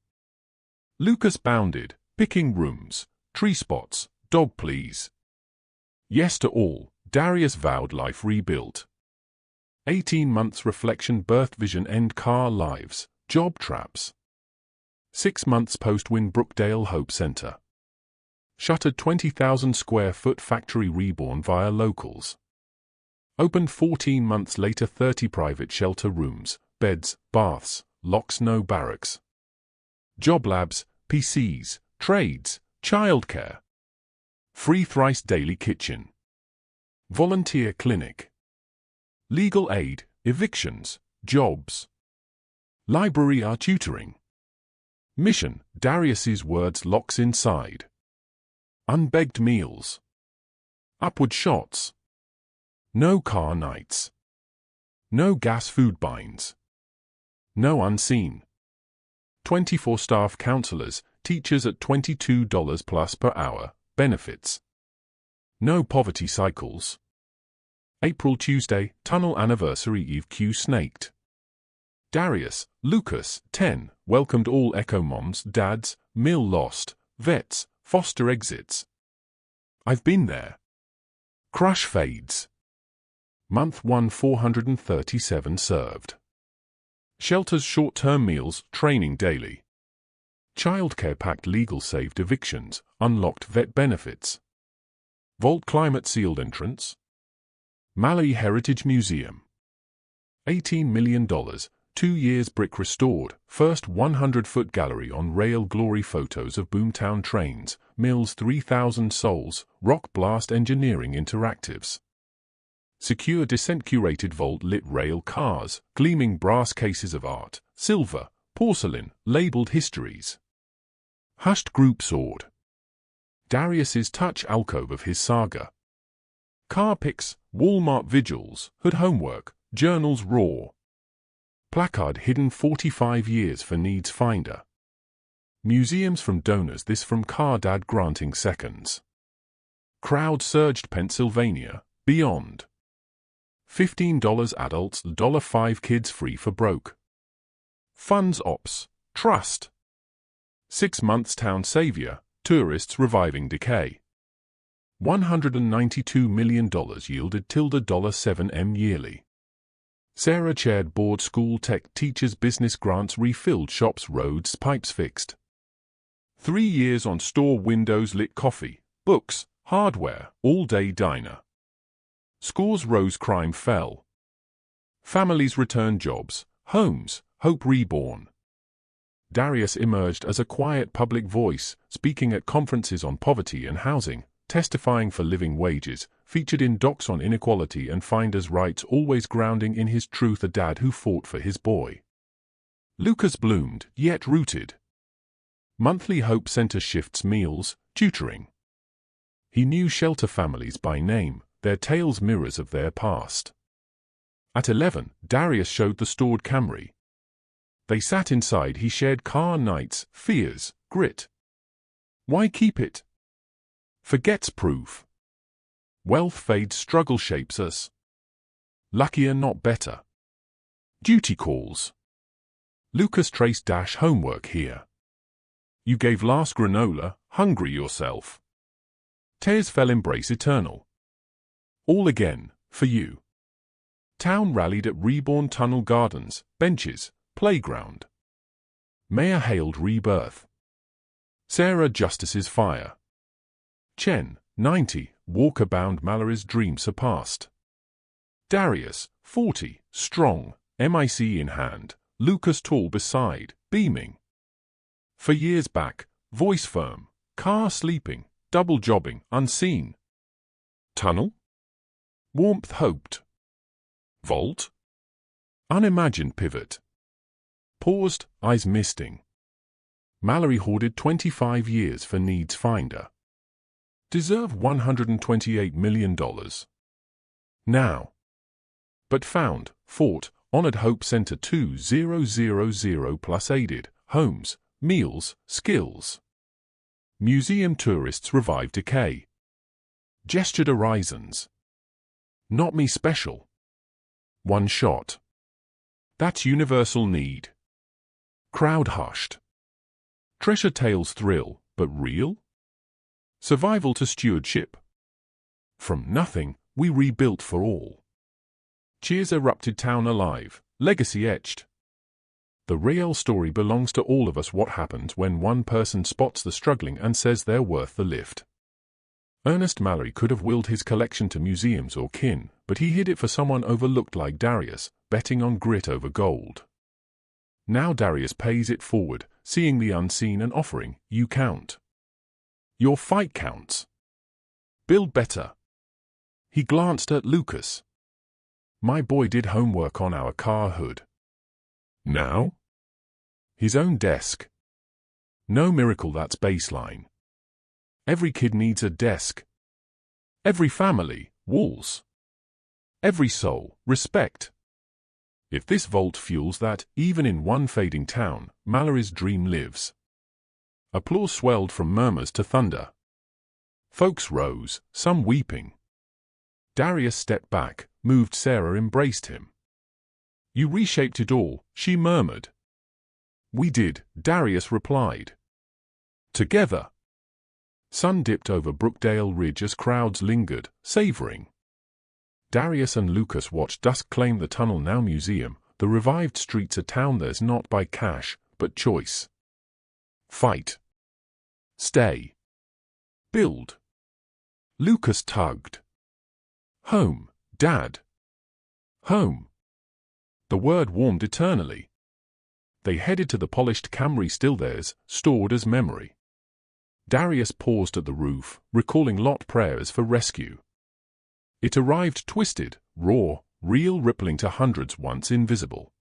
Lucas bounded, picking rooms, tree spots, dog please. Yes to all, Darius vowed life rebuilt. 18 months reflection birth vision end car lives, job traps. 6 months post-win Brookdale Hope Center. Shuttered 20,000 square foot factory reborn via locals. Opened 14 months later 30 private shelter rooms, beds, baths, locks no barracks. Job labs, PCs, trades, childcare. Free thrice daily kitchen. Volunteer clinic. Legal aid, evictions, jobs. Library our tutoring. Mission, Darius's words locks inside. Unbegged meals. Upward shots. No car nights. No gas food binds. No unseen. 24 staff counselors, teachers at $22 plus per hour, benefits. No poverty cycles. April Tuesday, tunnel anniversary eve Q snaked. Darius, Lucas, 10, welcomed all Echo moms, dads, mill lost, vets, foster exits. I've been there. Crush fades. Month 1 437 served. Shelters short-term meals, training daily. Childcare packed legal saved evictions, unlocked vet benefits. Vault climate sealed entrance. Mallory Heritage Museum. $18 million, 2 years brick restored, first 100-foot gallery on rail glory photos of boomtown trains, mills 3,000 souls, rock blast engineering interactives. Secure descent curated vault lit rail cars, gleaming brass cases of art, silver, porcelain, labeled histories. Hushed group sword. Darius's touch alcove of his saga. Car pics, Walmart vigils, hood homework, journals raw. Placard hidden 45 years for needs finder. Museums from donors, this from car dad granting seconds. Crowd surged Pennsylvania, beyond. $15 adults, $5 kids free for broke. Funds ops, trust. 6 months town savior, tourists reviving decay. $192 million yielded $7M yearly. Sarah chaired board school tech teachers business grants refilled shops roads pipes fixed. 3 years on store windows lit coffee, books, hardware, all-day diner. Scores rose crime fell. Families returned jobs, homes, hope reborn. Darius emerged as a quiet public voice, speaking at conferences on poverty and housing, testifying for living wages, featured in docs on inequality and finders' rights, always grounding in his truth, a dad who fought for his boy. Lucas bloomed, yet rooted. Monthly Hope Center shifts, meals, tutoring. He knew shelter families by name, their tales mirrors of their past. At 11, Darius showed the stored Camry. They sat inside, he shared car nights, fears, grit. Why keep it? Forgets proof. Wealth fades, struggle shapes us. Luckier, not better. Duty calls. Lucas traced homework here. You gave last granola, hungry yourself. Tears fell, embrace eternal. All again, for you. Town rallied at reborn, tunnel gardens, benches, playground. Mayor hailed rebirth. Sarah Justice's fire. Chen, 90, walker bound, Mallory's dream surpassed. Darius, 40, strong, MIC in hand, Lucas tall beside, beaming. For years back, voice firm, car sleeping, double jobbing, unseen. Tunnel? Warmth hoped. Vault? Unimagined pivot. Paused, eyes misting. Mallory hoarded 25 years for needs finder. Deserve $128 million. Now. But found, fought, honored Hope Center 2000 plus aided, homes, meals, skills. Museum tourists revive decay. Gestured horizons. Not me special. One shot. That's universal need. Crowd hushed. Treasure tales thrill, but real? Survival to stewardship. From nothing, we rebuilt for all. Cheers erupted, town alive, legacy etched. The real story belongs to all of us. What happens when one person spots the struggling and says they're worth the lift? Ernest Mallory could have willed his collection to museums or kin, but he hid it for someone overlooked like Darius, betting on grit over gold. Now Darius pays it forward, seeing the unseen and offering, you count. Your fight counts. Build better. He glanced at Lucas. My boy did homework on our car hood. Now? His own desk. No miracle, that's baseline. Every kid needs a desk. Every family, walls. Every soul, respect. If this vault fuels that, even in one fading town, Mallory's dream lives. Applause swelled from murmurs to thunder. Folks rose, some weeping. Darius stepped back, moved. Sarah embraced him. You reshaped it all, she murmured. We did, Darius replied. Together. Sun dipped over Brookdale Ridge as crowds lingered, savoring. Darius and Lucas watched dusk claim the tunnel, now museum, the revived streets, a town theirs not by cash, but choice. Fight. Stay. Build. Lucas tugged. Home, Dad. Home. The word warmed eternally. They headed to the polished Camry, still theirs, stored as memory. Darius paused at the roof, recalling Lot prayers for rescue. It arrived twisted, raw, real, rippling to hundreds once invisible.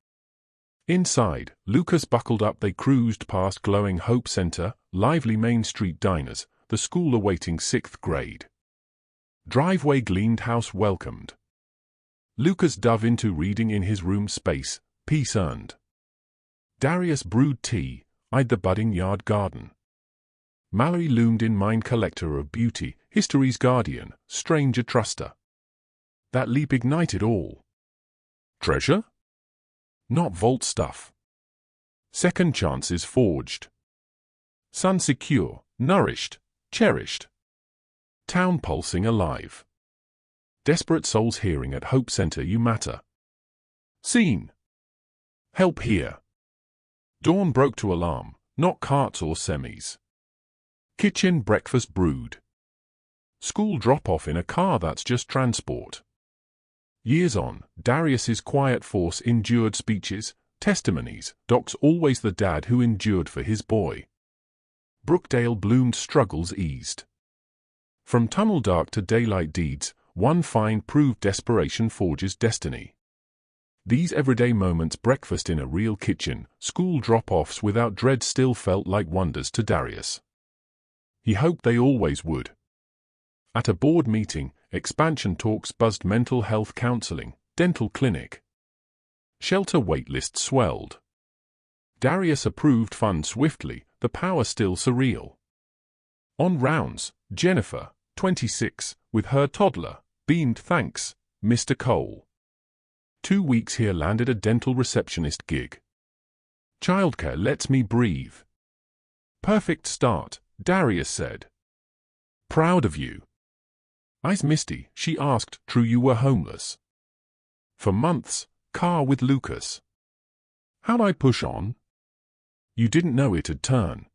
Inside, Lucas buckled up. They cruised past glowing Hope Center, lively Main Street diners, the school awaiting 6th grade. Driveway gleamed, house welcomed. Lucas dove into reading in his room space, peace earned. Darius brewed tea, eyed the budding yard garden. Mallory loomed in, mind collector of beauty, history's guardian, stranger truster. That leap ignited all. Treasure? Not vault stuff. Second chances forged. Sun secure, nourished, cherished. Town pulsing alive. Desperate souls hearing at Hope Center, you matter. Seen. Help here. Dawn broke to alarm, not carts or semis. Kitchen breakfast brewed. School drop-off in a car, that's just transport. Years on, Darius's quiet force endured speeches, testimonies, docs, always the dad who endured for his boy. Brookdale bloomed, struggles eased. From tunnel dark to daylight deeds, one find proved desperation forges destiny. These everyday moments, breakfast in a real kitchen, school drop-offs without dread, still felt like wonders to Darius. He hoped they always would. At a board meeting, expansion talks buzzed: mental health counseling, dental clinic. Shelter waitlists swelled. Darius approved funds swiftly, the power still surreal. On rounds, Jennifer, 26, with her toddler, beamed: "Thanks, Mr. Cole. 2 weeks here landed a dental receptionist gig. Childcare lets me breathe." "Perfect start," Darius said. "Proud of you." "I's Misty," she asked. "True you were homeless?" "For months, car with Lucas." "How'd I push on?" "You didn't know it'd turn."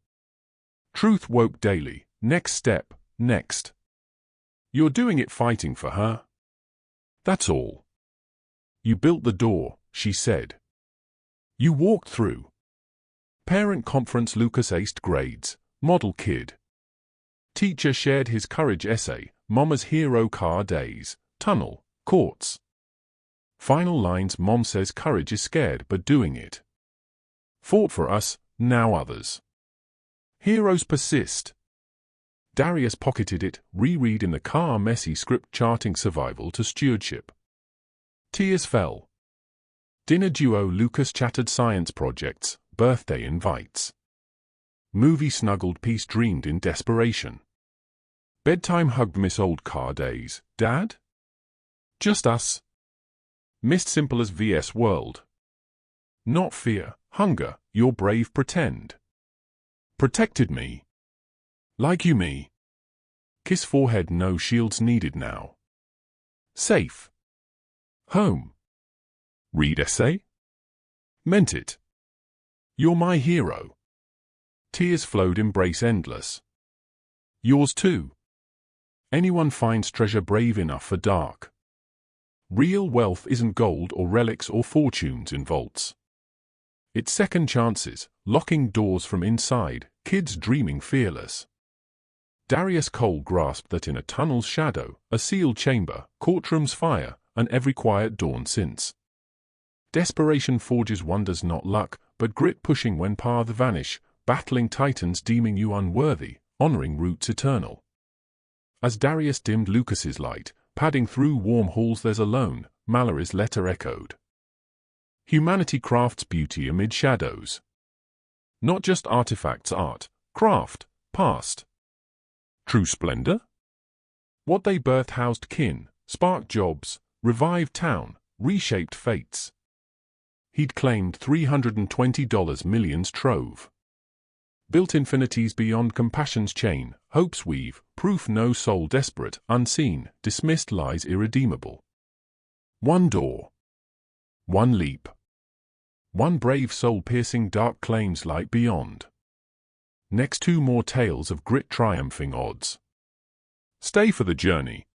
Truth woke daily. Next step, next. "You're doing it fighting for her?" "That's all." "You built the door," she said. "You walked through." Parent conference, Lucas aced grades, model kid. Teacher shared his courage essay, Mama's hero, car days, tunnel, courts. Final lines, Mom says courage is scared but doing it. Fought for us, now others. Heroes persist. Darius pocketed it, reread in the car, messy script charting survival to stewardship. Tears fell. Dinner duo, Lucas chattered science projects, birthday invites. Movie snuggled, peace dreamed in desperation. Bedtime hugged, miss old car days, Dad? Just us. Missed simple as VS World. Not fear, hunger, you're brave, pretend. Protected me. Like you me. Kiss forehead, no shields needed now. Safe. Home. Read essay? Meant it. You're my hero. Tears flowed, embrace endless. Yours too. Anyone finds treasure brave enough for dark. Real wealth isn't gold or relics or fortunes in vaults. It's second chances, locking doors from inside, kids dreaming fearless. Darius Cole grasped that in a tunnel's shadow, a sealed chamber, courtrooms fire, and every quiet dawn since. Desperation forges wonders, not luck, but grit, pushing when paths vanish, battling titans deeming you unworthy, honoring roots eternal. As Darius dimmed Lucas's light, padding through warm halls, there's alone, Mallory's letter echoed. Humanity crafts beauty amid shadows. Not just artifacts, art, craft, past. True splendor? What they birthed housed kin, sparked jobs, revived town, reshaped fates. He'd claimed $320 millions trove. Built infinities beyond compassion's chain, hopes weave, proof no soul desperate, unseen, dismissed lies irredeemable. One door. One leap. One brave soul piercing dark claims light beyond. Next 2 more tales of grit triumphing odds. Stay for the journey.